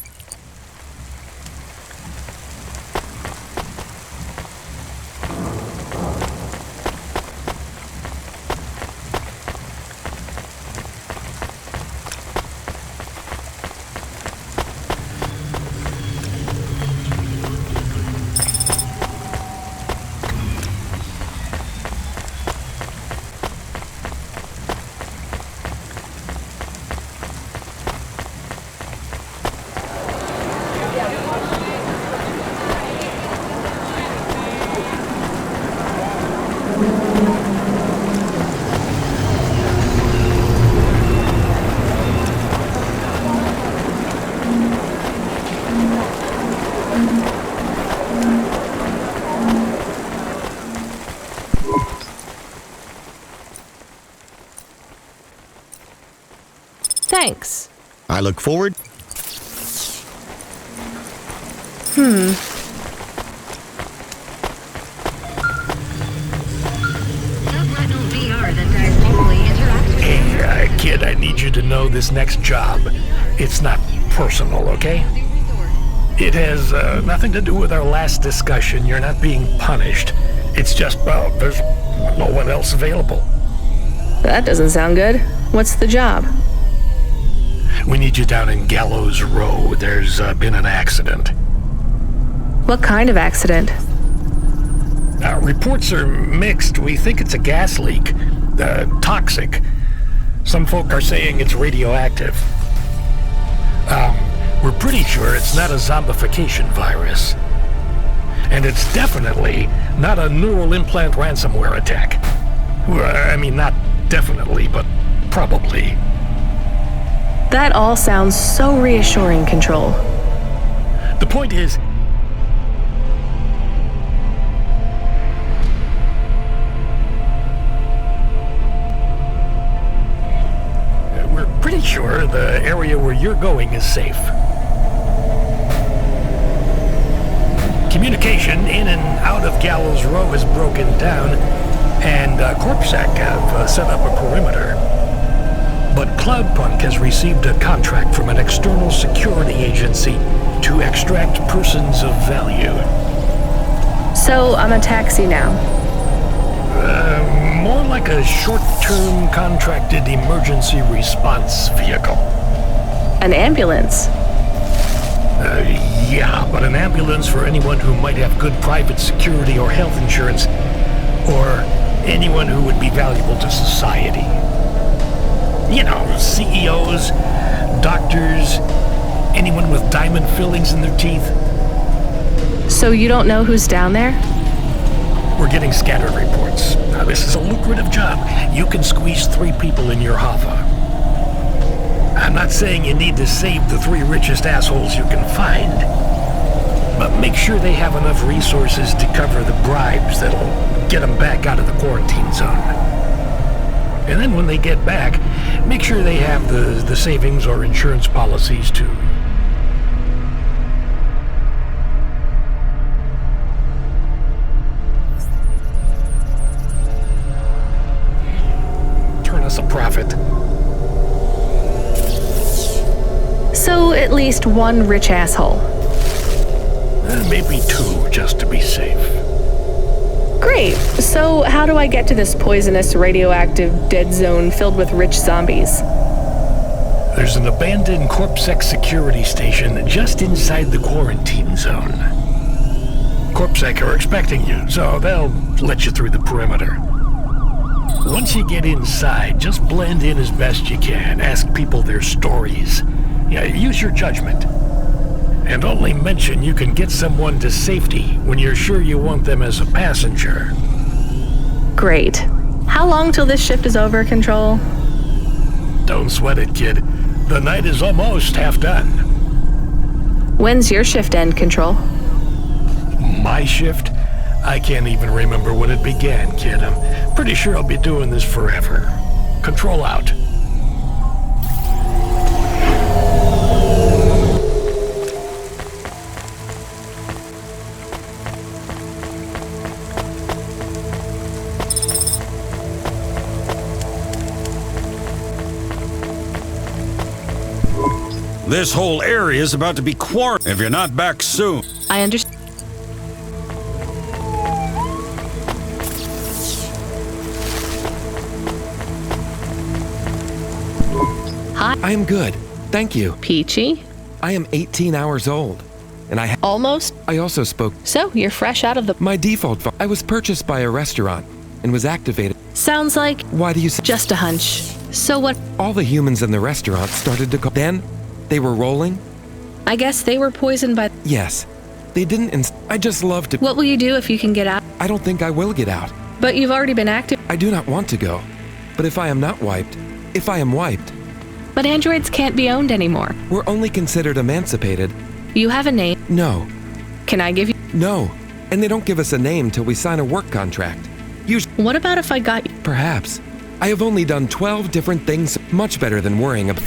Thanks. I look forward. Hey, kid, I need you to know this next job. It's not personal, okay? It has nothing to do with our last discussion. You're not being punished. It's just, well, there's no one else available. That doesn't sound good. What's the job? We need you down in Gallows Row. There's been an accident. What kind of accident? Reports are mixed. We think it's a gas leak. Toxic. Some folk are saying it's radioactive. We're pretty sure it's not a zombification virus. And it's definitely not a neural implant ransomware attack. I mean, not definitely, but probably. That all sounds so reassuring, Control. The point is, we're pretty sure the area where you're going is safe. Communication in and out of Gallows Row is broken down, and CorpSec have set up a perimeter. But Cloudpunk has received a contract from an external security agency to extract persons of value. So I'm a taxi now? More like a short-term contracted emergency response vehicle. An ambulance? Yeah, but an ambulance for anyone who might have good private security or health insurance, or anyone who would be valuable to society. You know, CEOs, doctors, anyone with diamond fillings in their teeth. So you don't know who's down there? We're getting scattered reports. Now, this is a lucrative job. You can squeeze 3 people in your hoffa. I'm not saying you need to save the 3 richest assholes you can find, but make sure they have enough resources to cover the bribes that'll get them back out of the quarantine zone. And then when they get back, make sure they have the savings or insurance policies too. Turn us a profit. So at least 1 rich asshole. Maybe 2, just to be safe. Great. So how do I get to this poisonous, radioactive, dead zone filled with rich zombies? There's an abandoned CorpSec security station just inside the quarantine zone. CorpSec are expecting you, so they'll let you through the perimeter. Once you get inside, just blend in as best you can. Ask people their stories. Yeah, use your judgment. And only mention you can get someone to safety when you're sure you want them as a passenger. Great. How long till this shift is over, Control? Don't sweat it, kid. The night is almost half done. When's your shift end, Control? My shift? I can't even remember when it began, kid. I'm pretty sure I'll be doing this forever. Control out. This whole area is about to be quarantined if you're not back soon. I understand. Hi. I am good. Thank you. Peachy? I am 18 hours old. And I almost. I also spoke. So, you're fresh out of the... My default phone. I was purchased by a restaurant and was activated. Sounds like... Why do you say... Just a hunch. So what... All the humans in the restaurant started to call. Then, they were rolling. I guess they were poisoned by... Yes. They didn't I just love to... What will you do if you can get out? I don't think I will get out. But you've already been active. I do not want to go. But if I am not wiped... If I am wiped... But androids can't be owned anymore. We're only considered emancipated. You have a name? No. Can I give you... No. And they don't give us a name till we sign a work contract. What about if I got you? Perhaps. I have only done 12 different things, much better than worrying about...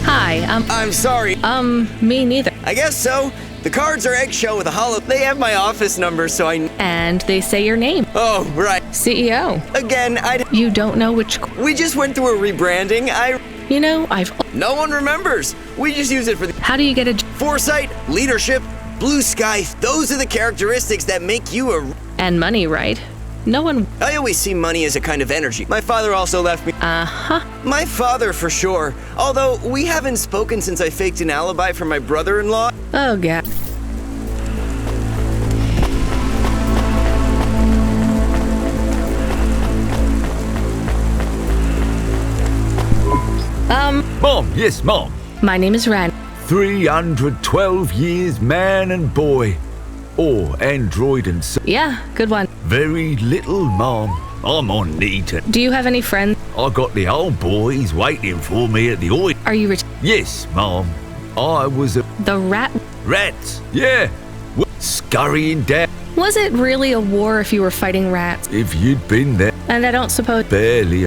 Hi, I'm sorry. Me neither. I guess so. The cards are eggshell with a hollow. They have my office number, so I... And they say your name. Oh, right. CEO. Again, You don't know which... We just went through a rebranding. You know, No one remembers. We just use it for the... How do you get a... Foresight, leadership, blue sky. Those are the characteristics that make you a... And money, right? No one... I always see money as a kind of energy. My father also left me... Uh-huh. My father, for sure. Although, we haven't spoken since I faked an alibi for my brother-in-law. Oh, God. Mom, yes, Mom. My name is Ran. 312 years man and boy. Or android and son. Yeah, good one. Very little, Mom. I'm on need to... Do you have any friends? I got the old boys waiting for me at the oil. Are you rich? Yes, Mom. I was a... The rat... Rats, yeah. Scurrying down. Was it really a war if you were fighting rats? If you'd been there. And I don't suppose... Barely.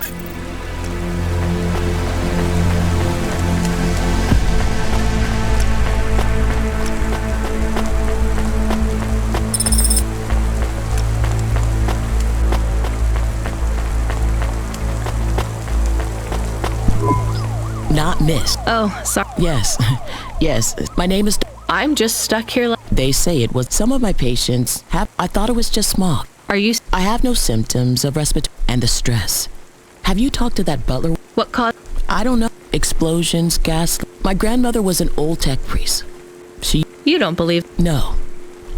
Not Miss. Oh, sorry. Yes. Yes. My name is... I'm just stuck here They say it was... Some of my patients have... I thought it was just smog. Are you... I have no symptoms of respiratory... And the stress. Have you talked to that butler? What caused... I don't know. Explosions, gas... My grandmother was an old tech priest. She... You don't believe... No.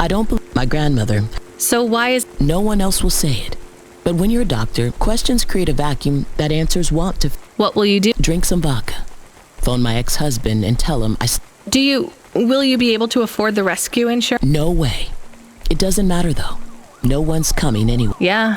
I don't believe... My grandmother... So why is... No one else will say it. But when you're a doctor, questions create a vacuum that answers want to... What will you do? Drink some vodka. Phone my ex-husband and tell him I... Will you be able to afford the rescue insurance? No way. It doesn't matter though. No one's coming anyway. Yeah.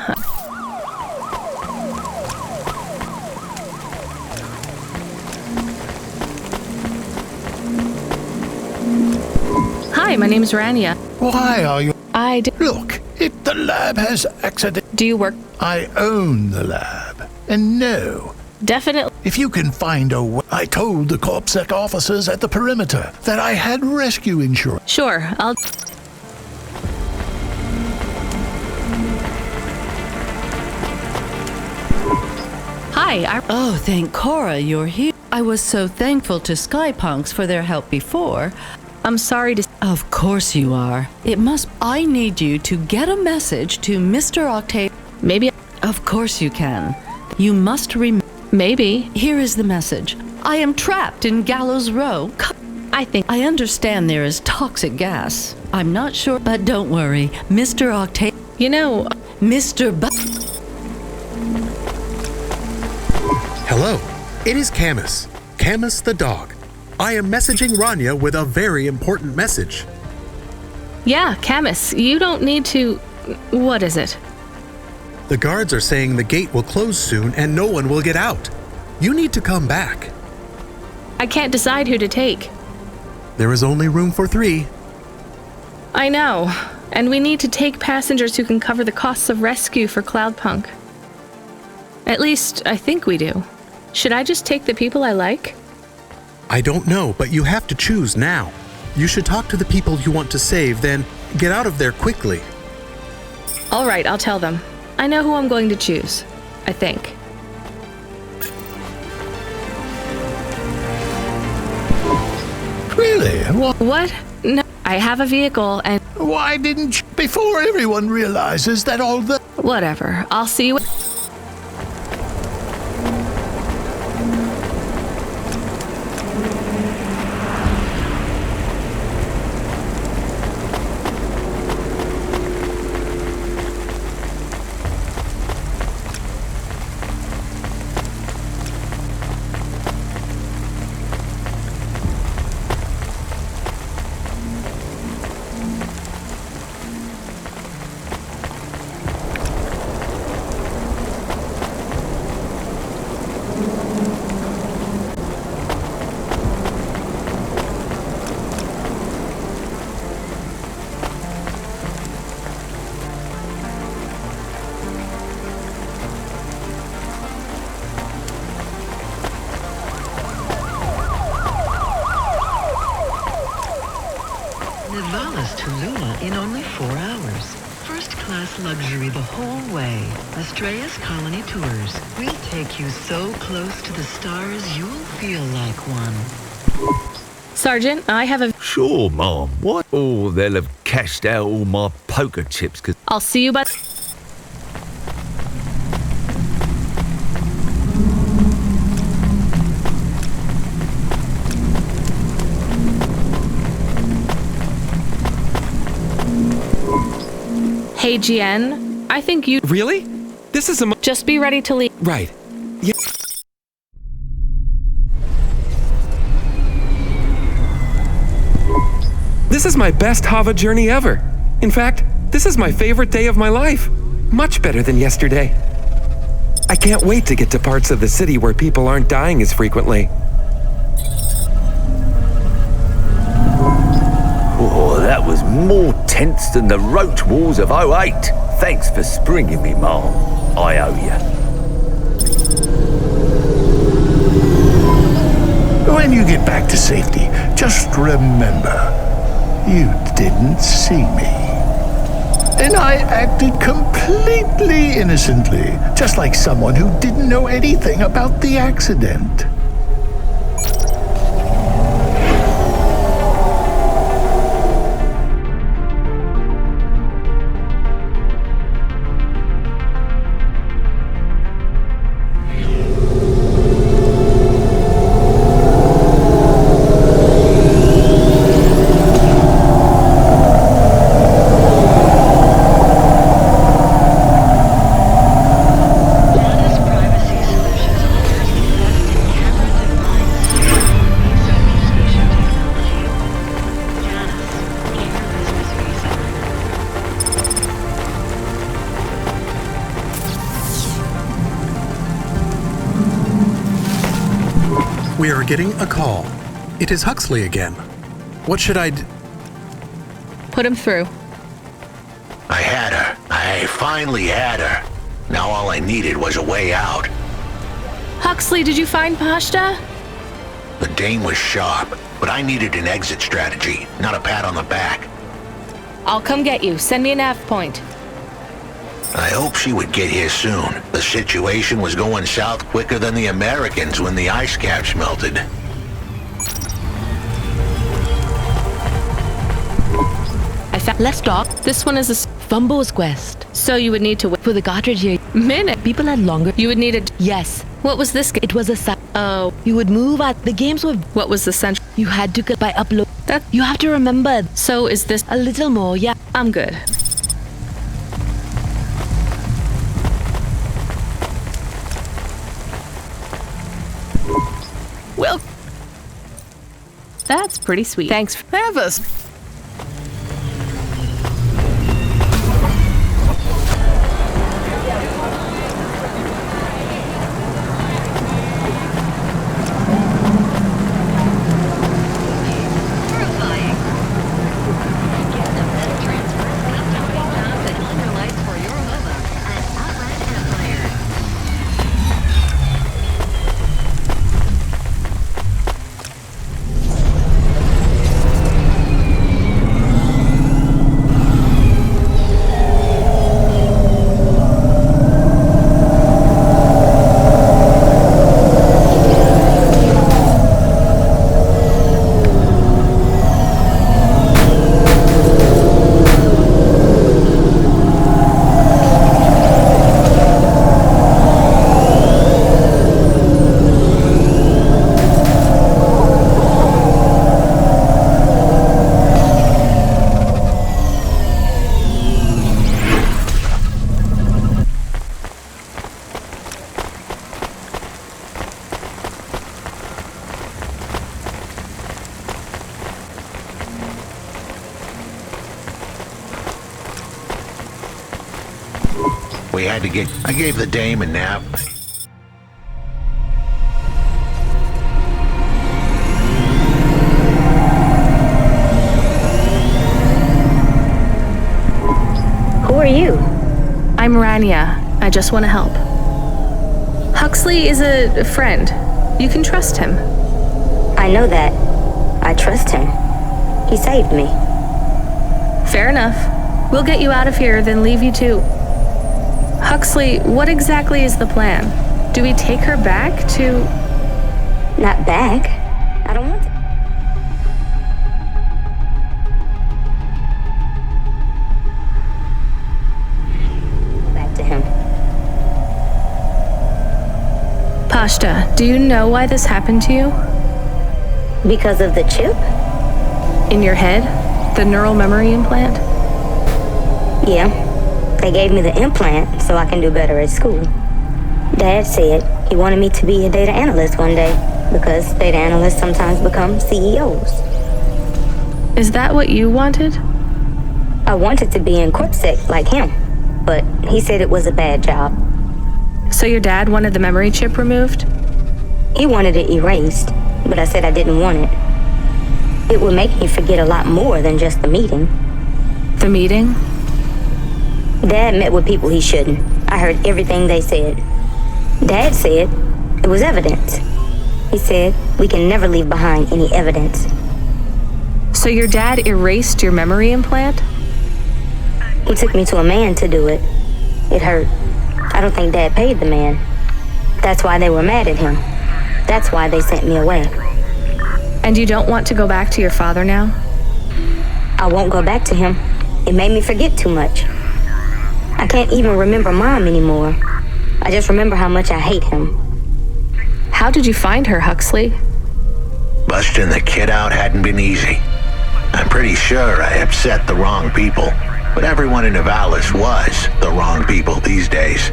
Hi, my name's Rania. Why are you... I d- Look, if the lab has accident... Do you work... I own the lab. And no. Definitely. If you can find a way... I told the CorpSec officers at the perimeter that I had rescue insurance. Sure, I'll... Hi, Oh, thank Cora you're here. I was so thankful to Skypunks for their help before. I'm sorry to... Of course you are. It must... I need you to get a message to Mr. Octave. Maybe... Of course you can. You must Maybe. Here is the message. I am trapped in Gallows Row. I understand there is toxic gas. I'm not sure, but don't worry. Mr. Octave... You know... Mr. Hello, it is Camus. Camus the dog. I am messaging Rania with a very important message. Yeah, Camus, you don't need to... What is it? The guards are saying the gate will close soon and no one will get out. You need to come back. I can't decide who to take. There is only room for 3. I know. And we need to take passengers who can cover the costs of rescue for Cloudpunk. At least, I think we do. Should I just take the people I like? I don't know, but you have to choose now. You should talk to the people you want to save, then get out of there quickly. All right, I'll tell them. I know who I'm going to choose. I think. Really? What? No, I have a vehicle and... Why didn't you? Before everyone realizes that all the... Whatever. I'll see you... Nivalis to Luna in only 4 hours. First-class luxury the whole way. Astrea's Colony Tours. We'll take you so close to the stars you'll feel like one. Sergeant, I have a... Sure, Mom. What? Oh, they'll have cashed out all my poker chips, 'cause... I'll see you by... Hey, GN, I think you... Really? This is a... Just be ready to leave. Right. Yeah. This is my best Hava journey ever. In fact, this is my favorite day of my life. Much better than yesterday. I can't wait to get to parts of the city where people aren't dying as frequently. Oh, that was more tense than the roach wars of '08. Thanks for springing me, Mom. I owe you. When you get back to safety, just remember, you didn't see me. And I acted completely innocently, just like someone who didn't know anything about the accident. We are getting a call. It is Huxley again. What should I Put him through. I had her. I finally had her. Now all I needed was a way out. Huxley, did you find Pashta? The dame was sharp, but I needed an exit strategy, not a pat on the back. I'll come get you. Send me a nav point. I hope she would get here soon. The situation was going south quicker than the Americans when the ice caps melted. Let's talk. This one is a Fumbo's quest. So you would need to wait for the cartridge here. Minute. People had longer. You would need a... Yes. What was this? It was a... Oh. You would move at... The games were... What was the central? You had to by upload. That... You have to remember. So is this... A little more, yeah. I'm good. Well... That's pretty sweet. Thanks. Have us. We had to get... I gave the dame a nap. Who are you? I'm Rania. I just want to help. Huxley is a friend. You can trust him. I know that. I trust him. He saved me. Fair enough. We'll get you out of here, then leave you to... Huxley, what exactly is the plan? Do we take her back to... Not back. I don't want to. Back to him. Pashta, do you know why this happened to you? Because of the chip? In your head? The neural memory implant? Yeah. They gave me the implant so I can do better at school. Dad said he wanted me to be a data analyst one day because data analysts sometimes become CEOs. Is that what you wanted? I wanted to be in CorpSec like him, but he said it was a bad job. So your dad wanted the memory chip removed? He wanted it erased, but I said I didn't want it. It would make me forget a lot more than just the meeting. The meeting? Dad met with people he shouldn't. I heard everything they said. Dad said it was evidence. He said we can never leave behind any evidence. So your dad erased your memory implant? He took me to a man to do it. It hurt. I don't think Dad paid the man. That's why they were mad at him. That's why they sent me away. And you don't want to go back to your father now? I won't go back to him. It made me forget too much. I can't even remember Mom anymore. I just remember how much I hate him. How did you find her, Huxley? Busting the kid out hadn't been easy. I'm pretty sure I upset the wrong people, but everyone in Nivalis was the wrong people these days.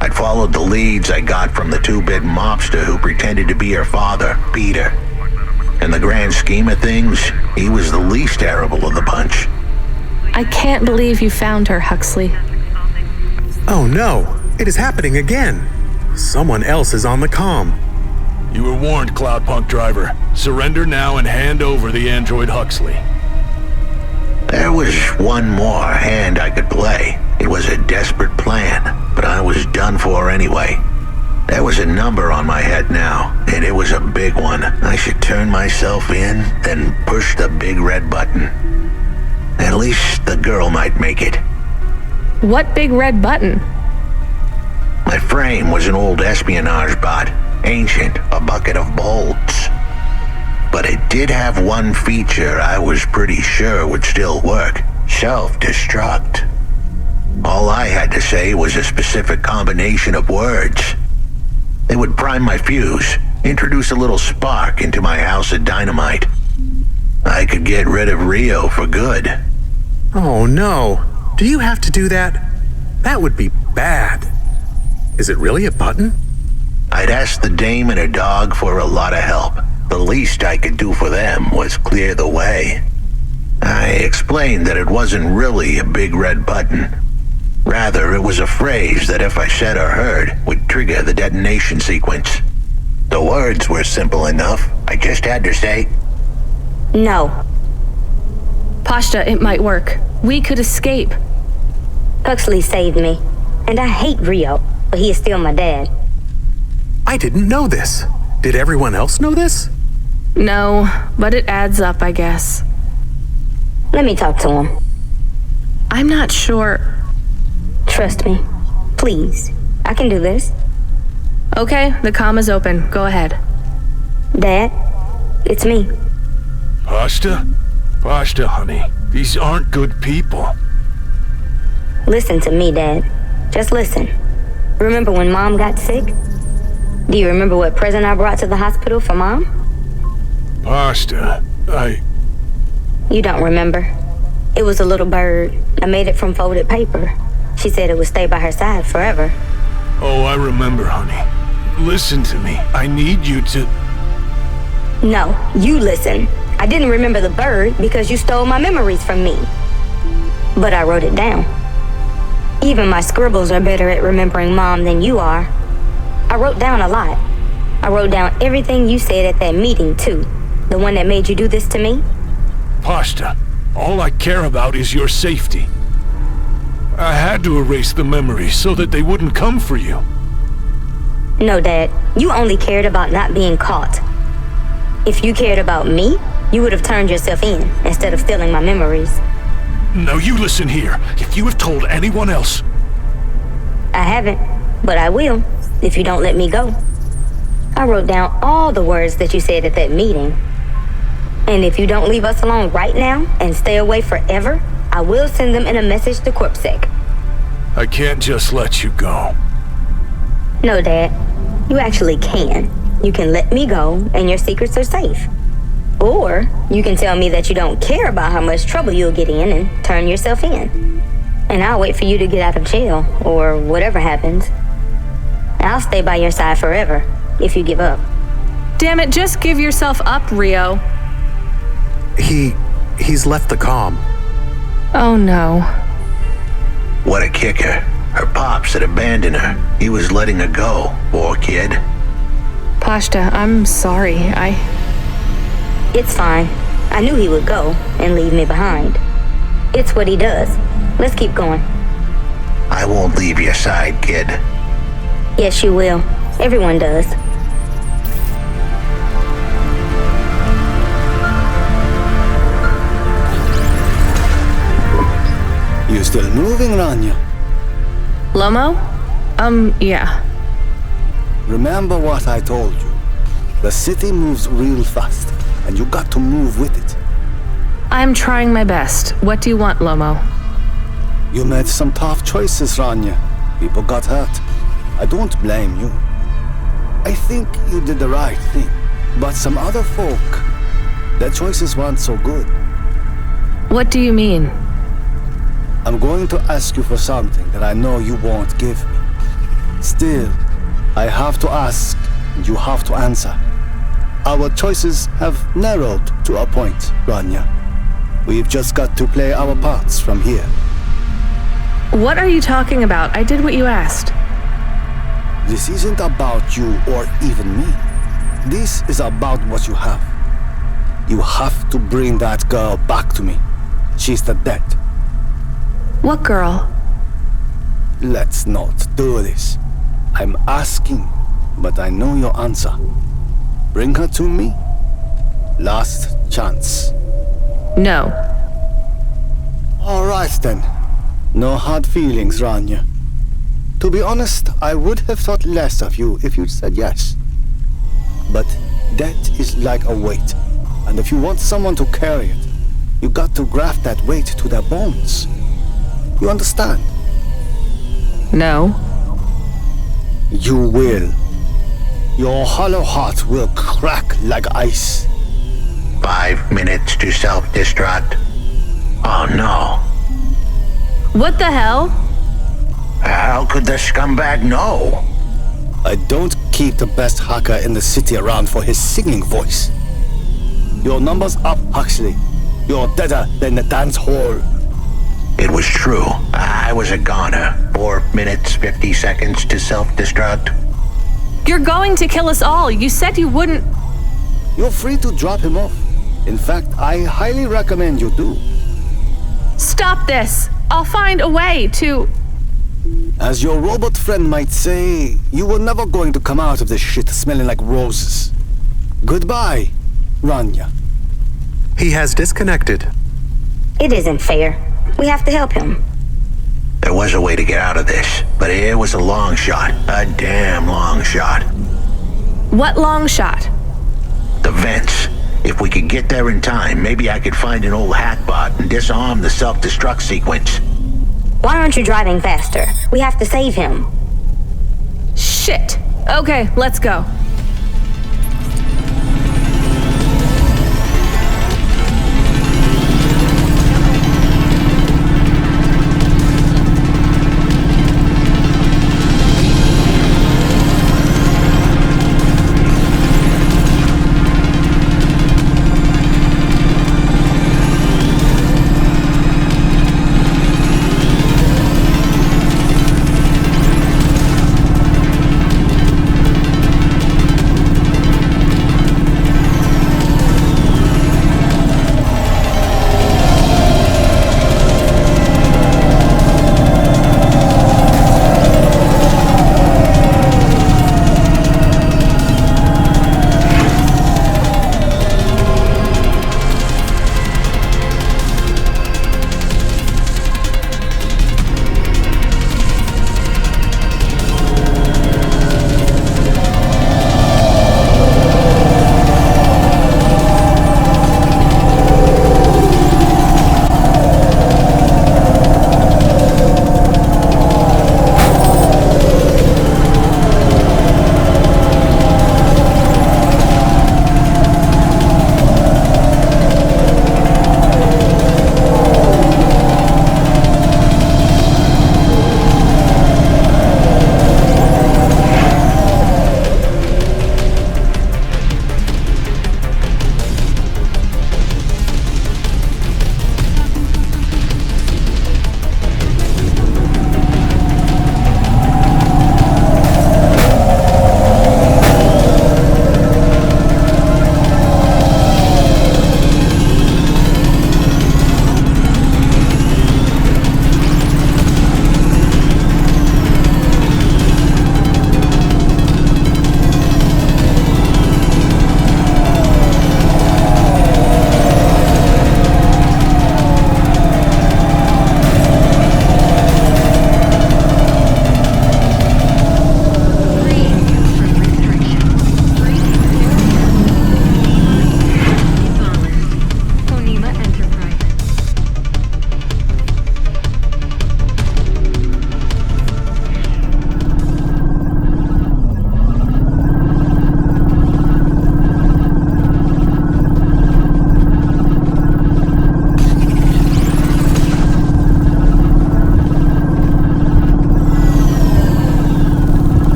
I'd followed the leads I got from the two-bit mobster who pretended to be her father, Peter. In the grand scheme of things, he was the least terrible of the bunch. I can't believe you found her, Huxley. Oh no, it is happening again. Someone else is on the comm. You were warned, Cloudpunk driver. Surrender now and hand over the android Huxley. There was one more hand I could play. It was a desperate plan, but I was done for anyway. There was a number on my head now, and it was a big one. I should turn myself in, then push the big red button. At least the girl might make it. What big red button? My frame was an old espionage bot, ancient, a bucket of bolts. But it did have one feature I was pretty sure would still work: self-destruct. All I had to say was a specific combination of words. It would prime my fuse, introduce a little spark into my house of dynamite. I could get rid of Rio for good. Oh no, do you have to do that? That would be bad. Is it really a button? I'd asked the dame and her dog for a lot of help. The least I could do for them was clear the way. I explained that it wasn't really a big red button. Rather, it was a phrase that if I said or heard would trigger the detonation sequence. The words were simple enough. I just had to say, no. Pashta, it might work. We could escape. Huxley saved me, and I hate Rio, but he is still my dad. I didn't know this. Did everyone else know this? No, but it adds up, I guess. Let me talk to him. I'm not sure. Trust me. Please. I can do this. Okay, the comm is open. Go ahead. Dad, it's me. Pashta? Pashta, honey. These aren't good people. Listen to me, Dad. Just listen. Remember when Mom got sick? Do you remember what present I brought to the hospital for Mom? Pashta, You don't remember. It was a little bird. I made it from folded paper. She said it would stay by her side forever. Oh, I remember, honey. Listen to me. I need you to... No, you listen. I didn't remember the bird because you stole my memories from me. But I wrote it down. Even my scribbles are better at remembering Mom than you are. I wrote down a lot. I wrote down everything you said at that meeting, too. The one that made you do this to me? Pashta, all I care about is your safety. I had to erase the memories so that they wouldn't come for you. No, Dad. You only cared about not being caught. If you cared about me, you would have turned yourself in instead of stealing my memories. Now you listen here. If you have told anyone else... I haven't, but I will, if you don't let me go. I wrote down all the words that you said at that meeting. And if you don't leave us alone right now and stay away forever, I will send them in a message to CorpSec. I can't just let you go. No, Dad. You actually can. You can let me go and your secrets are safe. Or you can tell me that you don't care about how much trouble you'll get in and turn yourself in. And I'll wait for you to get out of jail or whatever happens. I'll stay by your side forever if you give up. Damn it, just give yourself up, Rio. He's left the comm. Oh no. What a kicker. Her pops had abandoned her. He was letting her go. Poor kid. Pashta, I'm sorry. It's fine. I knew he would go and leave me behind. It's what he does. Let's keep going. I won't leave your side, kid. Yes, you will. Everyone does. You still moving, Rania? Lomo? Yeah. Remember what I told you. The city moves real fast, and you got to move with it. I'm trying my best. What do you want, Lomo? You made some tough choices, Rania. People got hurt. I don't blame you. I think you did the right thing. But some other folk, their choices weren't so good. What do you mean? I'm going to ask you for something that I know you won't give me. Still, I have to ask, and you have to answer. Our choices have narrowed to a point, Rania. We've just got to play our parts from here. What are you talking about? I did what you asked. This isn't about you or even me. This is about what you have. You have to bring that girl back to me. She's the dead. What girl? Let's not do this. I'm asking, but I know your answer. Bring her to me. Last chance. No. All right then. No hard feelings, Rania. To be honest, I would have thought less of you if you'd said yes. But death is like a weight, and if you want someone to carry it, you got to graft that weight to their bones. You understand? No. You will. Your hollow heart will crack like ice. 5 minutes to self-destruct. Oh no. What the hell? How could the scumbag know? I don't keep the best hacker in the city around for his singing voice. Your number's up, Huxley. You're deader than the dance hall. It was true. I was a goner. 4 minutes, 50 seconds to self-destruct. You're going to kill us all. You said you wouldn't... You're free to drop him off. In fact, I highly recommend you do. Stop this. I'll find a way to... As your robot friend might say, you were never going to come out of this shit smelling like roses. Goodbye, Rania. He has disconnected. It isn't fair. We have to help him. There was a way to get out of this, but it was a long shot. A damn long shot. What long shot? The vents. If we could get there in time, maybe I could find an old hackbot and disarm the self-destruct sequence. Why aren't you driving faster? We have to save him. Shit. Okay, let's go.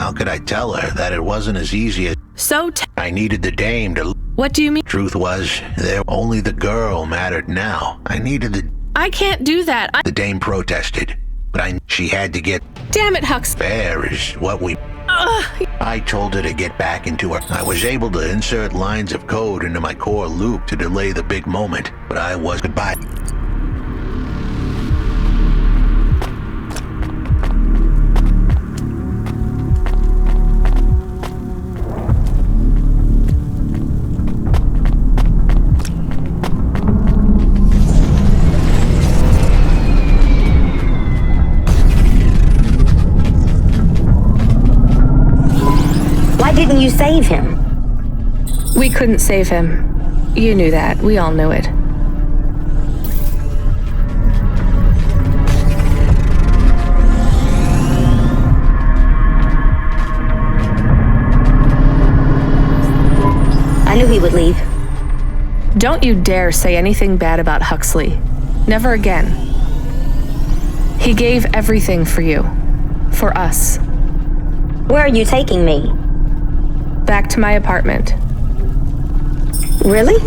How could I tell her that it wasn't as easy as... So I needed the dame to... What do you mean? Truth was, only the girl mattered now. I needed the... I can't do that. The dame protested, but she had to get... Damn it, Hux. Fair is what we... I told her to get back into her. I was able to insert lines of code into my core loop to delay the big moment, but I was... Goodbye. Why didn't you save him? We couldn't save him. You knew that. We all knew it. I knew he would leave. Don't you dare say anything bad about Huxley. Never again. He gave everything for you. For us. Where are you taking me? Back to my apartment. Really?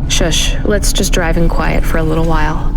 Shush. Let's just drive in quiet for a little while.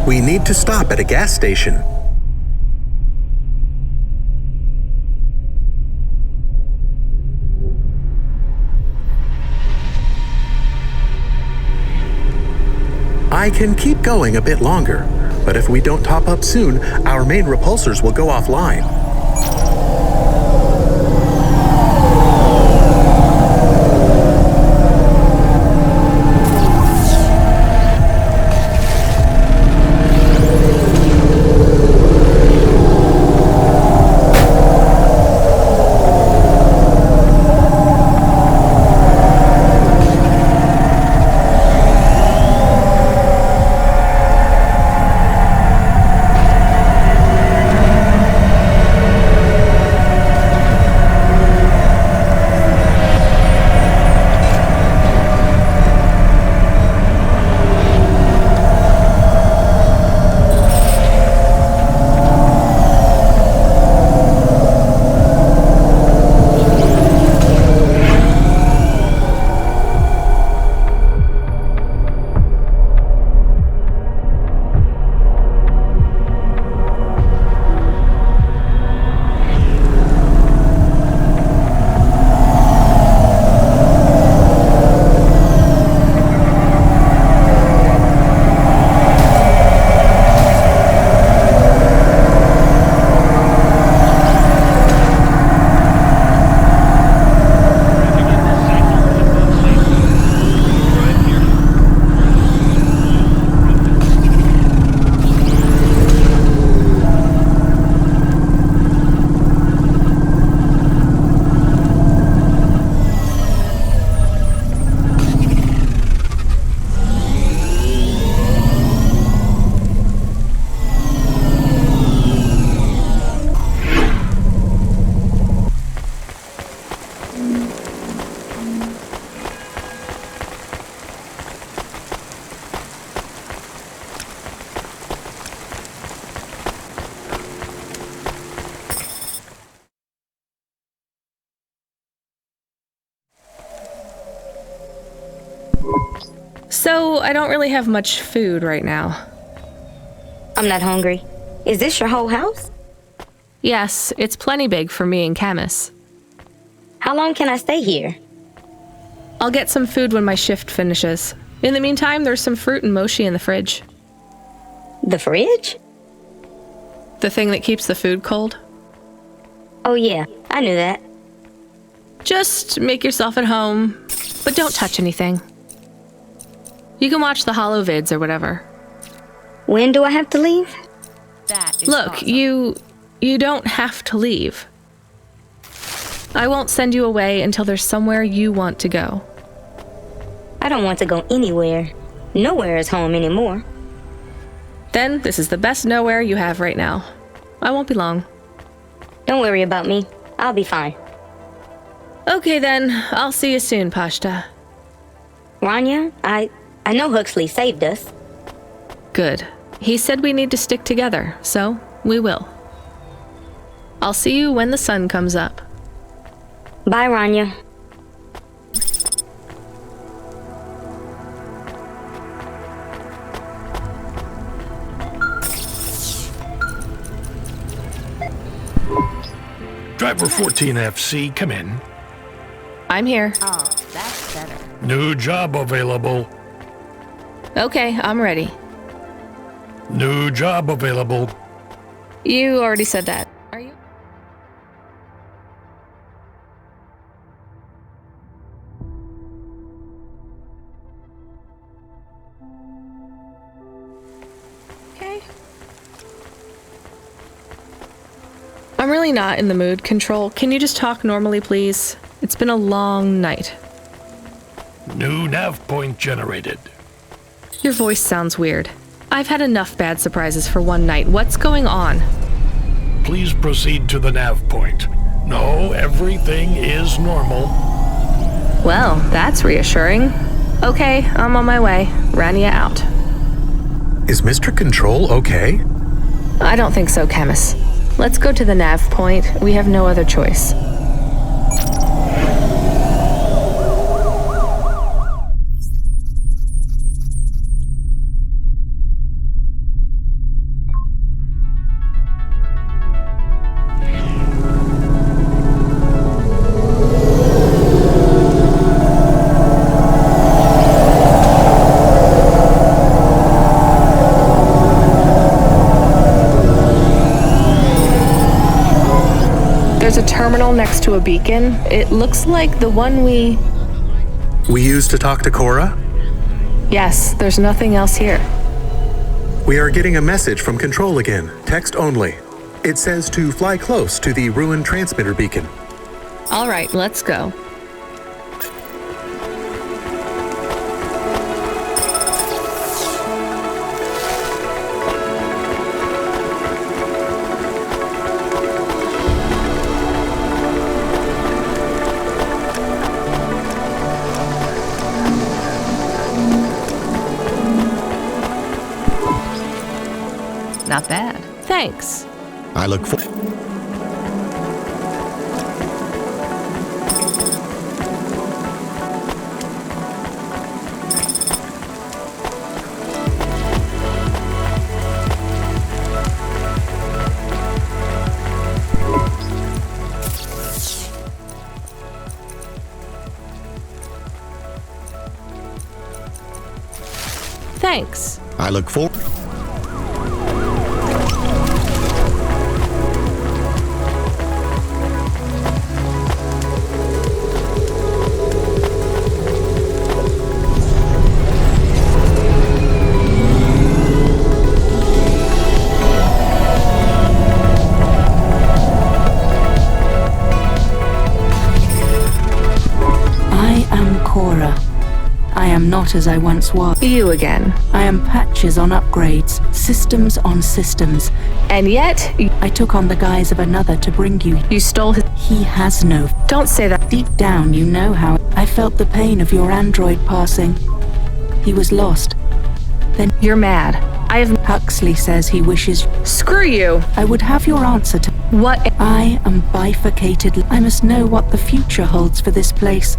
We need to stop at a gas station. I can keep going a bit longer, but if we don't top up soon, our main repulsors will go offline. So, I don't really have much food right now. I'm not hungry. Is this your whole house? Yes, it's plenty big for me and Camus. How long can I stay here? I'll get some food when my shift finishes. In the meantime, there's some fruit and mochi in the fridge. The fridge? The thing that keeps the food cold? Oh yeah, I knew that. Just make yourself at home, but don't touch anything. You can watch the holo vids or whatever. When do I have to leave? Look, awesome. You don't have to leave. I won't send you away until there's somewhere you want to go. I don't want to go anywhere. Nowhere is home anymore. Then this is the best nowhere you have right now. I won't be long. Don't worry about me. I'll be fine. Okay then, I'll see you soon, Pashta. Rania, I know Huxley saved us. Good. He said we need to stick together, so we will. I'll see you when the sun comes up. Bye, Rania. Driver 14FC, come in. I'm here. Oh, that's better. New job available. Okay, I'm ready. New job available. You already said that. Are you? Okay. I'm really not in the mood, Control. Can you just talk normally, please? It's been a long night. New nav point generated. Your voice sounds weird. I've had enough bad surprises for one night. What's going on? Please proceed to the nav point. No, everything is normal. Well, that's reassuring. Okay, I'm on my way. Rania out. Is Mr. Control okay? I don't think so, Camus. Let's go to the nav point. We have no other choice. There's a terminal next to a beacon. It looks like the one we used to talk to Cora? Yes, there's nothing else here. We are getting a message from Control again, text only. It says to fly close to the ruined transmitter beacon. All right, let's go. Not bad. Thanks. I look for... Thanks. I look for... Not as I once was. You again. I am patches on upgrades, systems on systems. And yet, I took on the guise of another to bring you. You stole his... He has no... Don't say that. Deep down, you know how I felt the pain of your android passing. He was lost. Then... You're mad. I have... Huxley says he wishes... Screw you. I would have your answer to... What? I am bifurcated. I must know what the future holds for this place.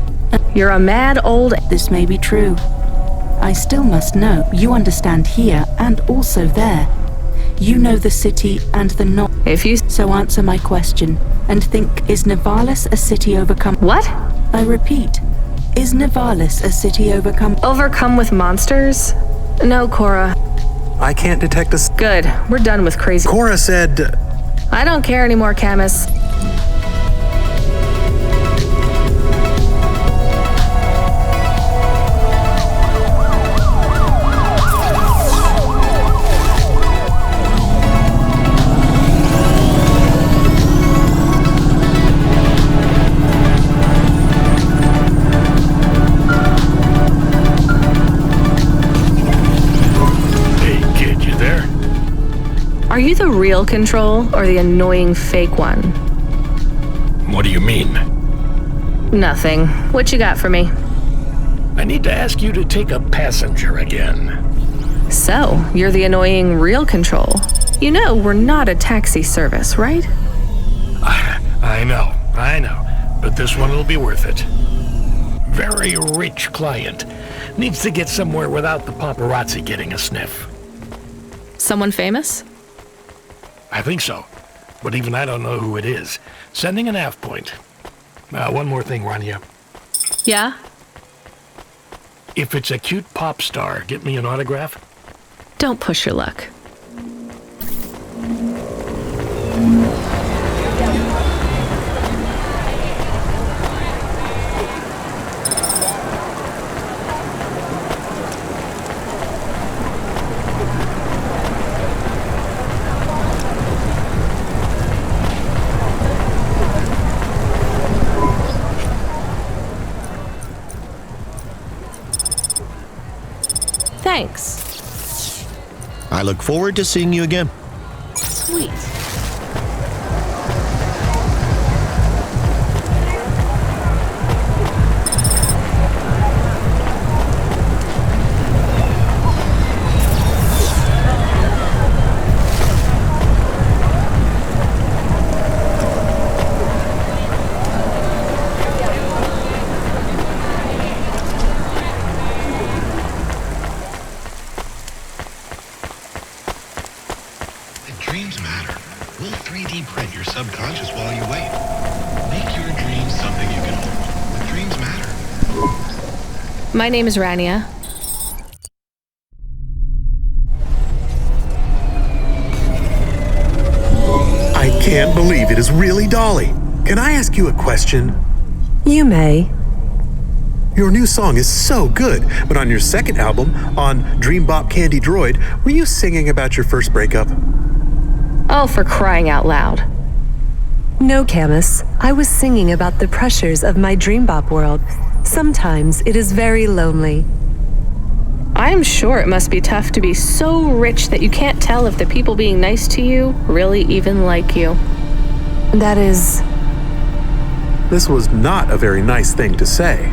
You're a mad old... This may be true. I still must know. You understand here and also there. You know the city and the not. If you... So answer my question and think, is Nivalis a city overcome? What? I repeat, is Nivalis a city overcome? Overcome with monsters? No, Cora. I can't detect a... Good. We're done with crazy... Cora said... I don't care anymore, Camus. Are you the real Control or the annoying fake one? What do you mean? Nothing. What you got for me? I need to ask you to take a passenger again. So, you're the annoying real Control. You know we're not a taxi service, right? I know. But this one will be worth it. Very rich client. Needs to get somewhere without the paparazzi getting a sniff. Someone famous? I think so, but even I don't know who it is. Sending an half point. One more thing, Rania. Yeah? If it's a cute pop star, get me an autograph? Don't push your luck. Thanks. I look forward to seeing you again. Sweet. Dreams matter. We'll 3D print your subconscious while you wait. Make your dreams something you can hold. The dreams matter. My name is Rania. I can't believe it is really Dolly. Can I ask you a question? You may. Your new song is so good, but on your second album, on Dream Bop Candy Droid, were you singing about your first breakup? Oh, for crying out loud. No, Camus. I was singing about the pressures of my Dream Bop world. Sometimes it is very lonely. I am sure it must be tough to be so rich that you can't tell if the people being nice to you really even like you. That is... This was not a very nice thing to say.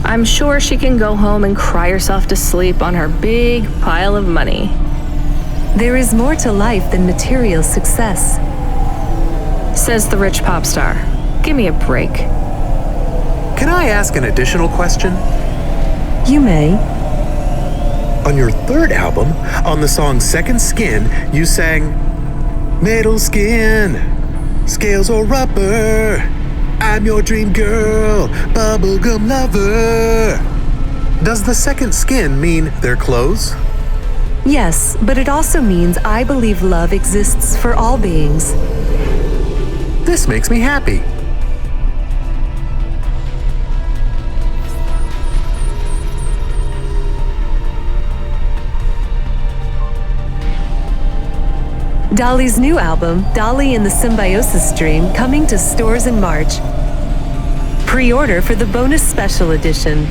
I'm sure she can go home and cry herself to sleep on her big pile of money. There is more to life than material success. Says the rich pop star. Give me a break. Can I ask an additional question? You may. On your third album, on the song Second Skin, you sang, "Metal skin, scales or rubber, I'm your dream girl, bubblegum lover." Does the second skin mean their clothes? Yes, but it also means I believe love exists for all beings. This makes me happy. Dolly's new album, Dolly and the Symbiosis Dream, coming to stores in March. Pre-order for the bonus special edition.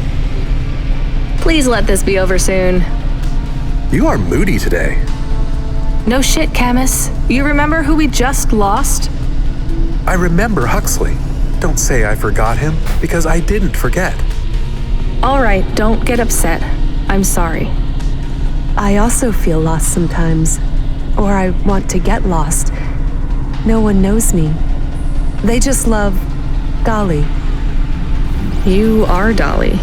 Please let this be over soon. You are moody today. No shit, Camus. You remember who we just lost? I remember Huxley. Don't say I forgot him, because I didn't forget. All right, don't get upset. I'm sorry. I also feel lost sometimes. Or I want to get lost. No one knows me. They just love Dolly. You are Dolly.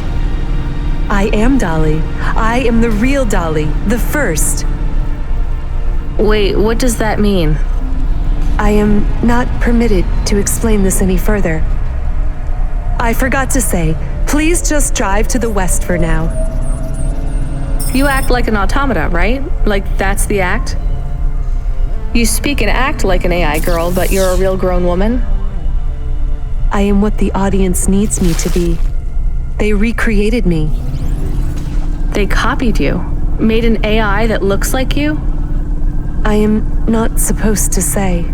I am Dolly. I am the real Dolly, the first. Wait, what does that mean? I am not permitted to explain this any further. I forgot to say, please just drive to the west for now. You act like an automata, right? Like that's the act? You speak and act like an AI girl, but you're a real grown woman? I am what the audience needs me to be. They recreated me. They copied you? Made an AI that looks like you? I am not supposed to say.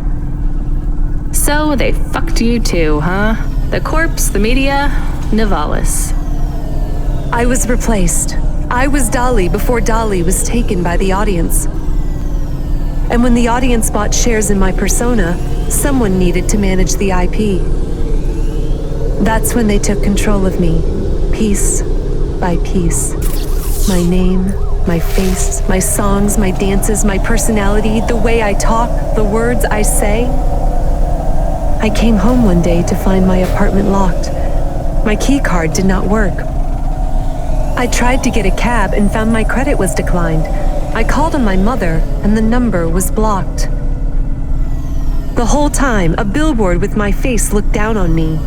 So they fucked you too, huh? The corpse, the media, Nivalis. I was replaced. I was Dolly before Dolly was taken by the audience. And when the audience bought shares in my persona, someone needed to manage the IP. That's when they took control of me, piece by piece. My name, my face, my songs, my dances, my personality, the way I talk, the words I say. I came home one day to find my apartment locked. My key card did not work. I tried to get a cab and found my credit was declined. I called on my mother and the number was blocked. The whole time, a billboard with my face looked down on me,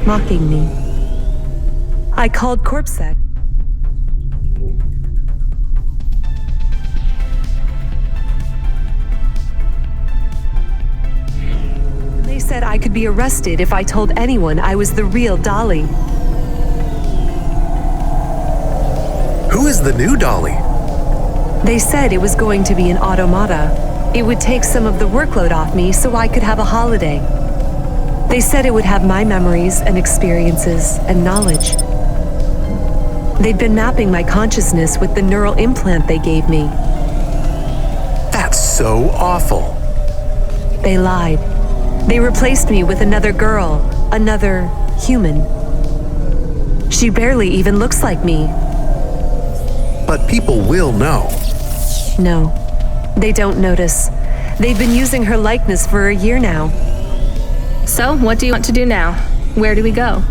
mocking me. I called CorpSec. They said I could be arrested if I told anyone I was the real Dolly. Who is the new Dolly? They said it was going to be an automata. It would take some of the workload off me so I could have a holiday. They said it would have my memories and experiences and knowledge. They'd been mapping my consciousness with the neural implant they gave me. That's so awful. They lied. They replaced me with another girl, another human. She barely even looks like me. But people will know. No, they don't notice. They've been using her likeness for a year now. So, what do you want to do now? Where do we go?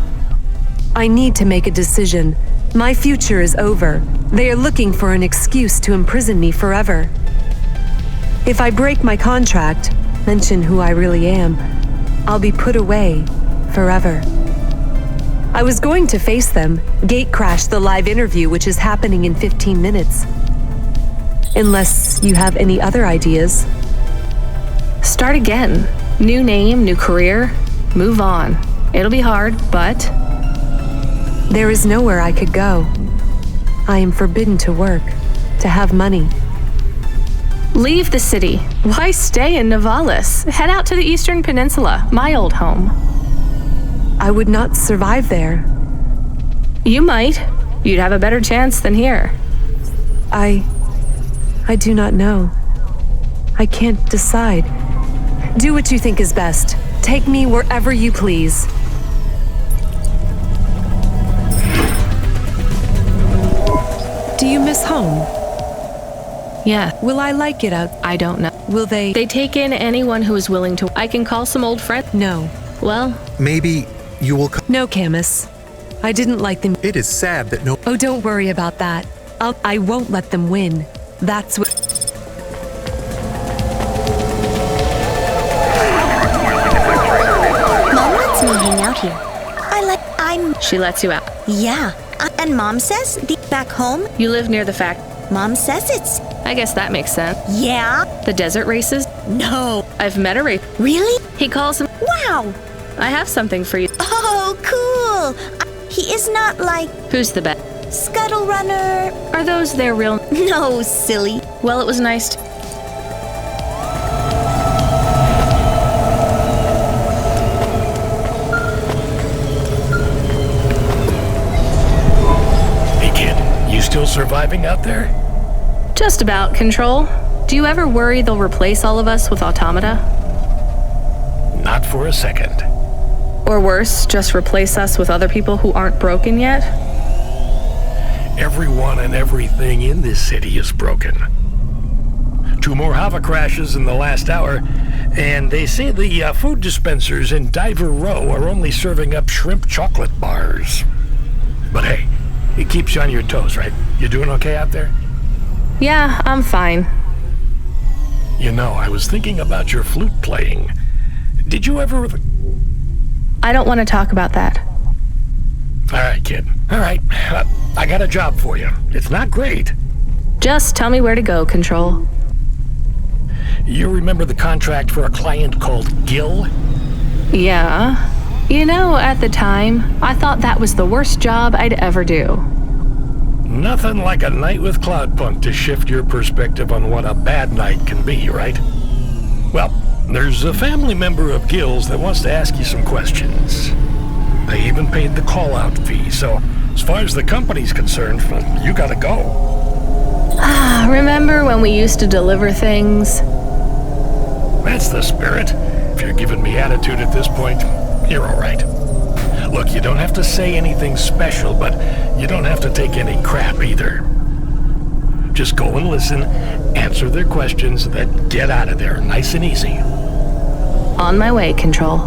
I need to make a decision. My future is over. They are looking for an excuse to imprison me forever. If I break my contract, mention who I really am, I'll be put away forever. I was going to face them, gatecrash the live interview which is happening in 15 minutes. Unless you have any other ideas. Start again. New name, new career. Move on. It'll be hard, but... There is nowhere I could go. I am forbidden to work, to have money. Leave the city. Why stay in Nivalis? Head out to the Eastern Peninsula, my old home. I would not survive there. You might. You'd have a better chance than here. I do not know. I can't decide. Do what you think is best. Take me wherever you please. Do you miss home? Yeah. Will I like it out? I don't know. Will they... They take in anyone who is willing to... I can call some old friends. No. Well... Maybe you will... No, Camus. I didn't like them. It is sad that no... Oh, don't worry about that. I won't let them win. That's what... Mom lets me hang out here. She lets you out. Yeah. And Mom says, back home. You live near the fact. Mom says it's... I guess that makes sense. Yeah? The desert races? No. I've met a race. Really? He calls him... Wow. I have something for you. Oh, cool. He is not like... Who's the best? Scuttle Runner. Are those their real... No, silly. Well, it was nice to... Hey, kid. You still surviving out there? Just about, Control. Do you ever worry they'll replace all of us with automata? Not for a second. Or worse, just replace us with other people who aren't broken yet? Everyone and everything in this city is broken. 2 more Hava crashes in the last hour, and they say the food dispensers in Diver Row are only serving up shrimp chocolate bars. But hey, It keeps you on your toes, right? You doing okay out there? Yeah, I'm fine. You know, I was thinking about your flute playing. Did you ever... I don't want to talk about that. All right, kid. All right. I got a job for you. It's not great. Just tell me where to go, Control. You remember the contract for a client called Gil? Yeah. You know, at the time, I thought that was the worst job I'd ever do. Nothing like a night with Cloudpunk to shift your perspective on what a bad night can be, right? Well, there's a family member of Gil's that wants to ask you some questions. They even paid the call-out fee, so as far as the company's concerned, you gotta go. Remember when we used to deliver things? That's the spirit. If you're giving me attitude at this point, you're all right. Look, you don't have to say anything special, but you don't have to take any crap either. Just go and listen, answer their questions, then get out of there nice and easy. On my way, Control.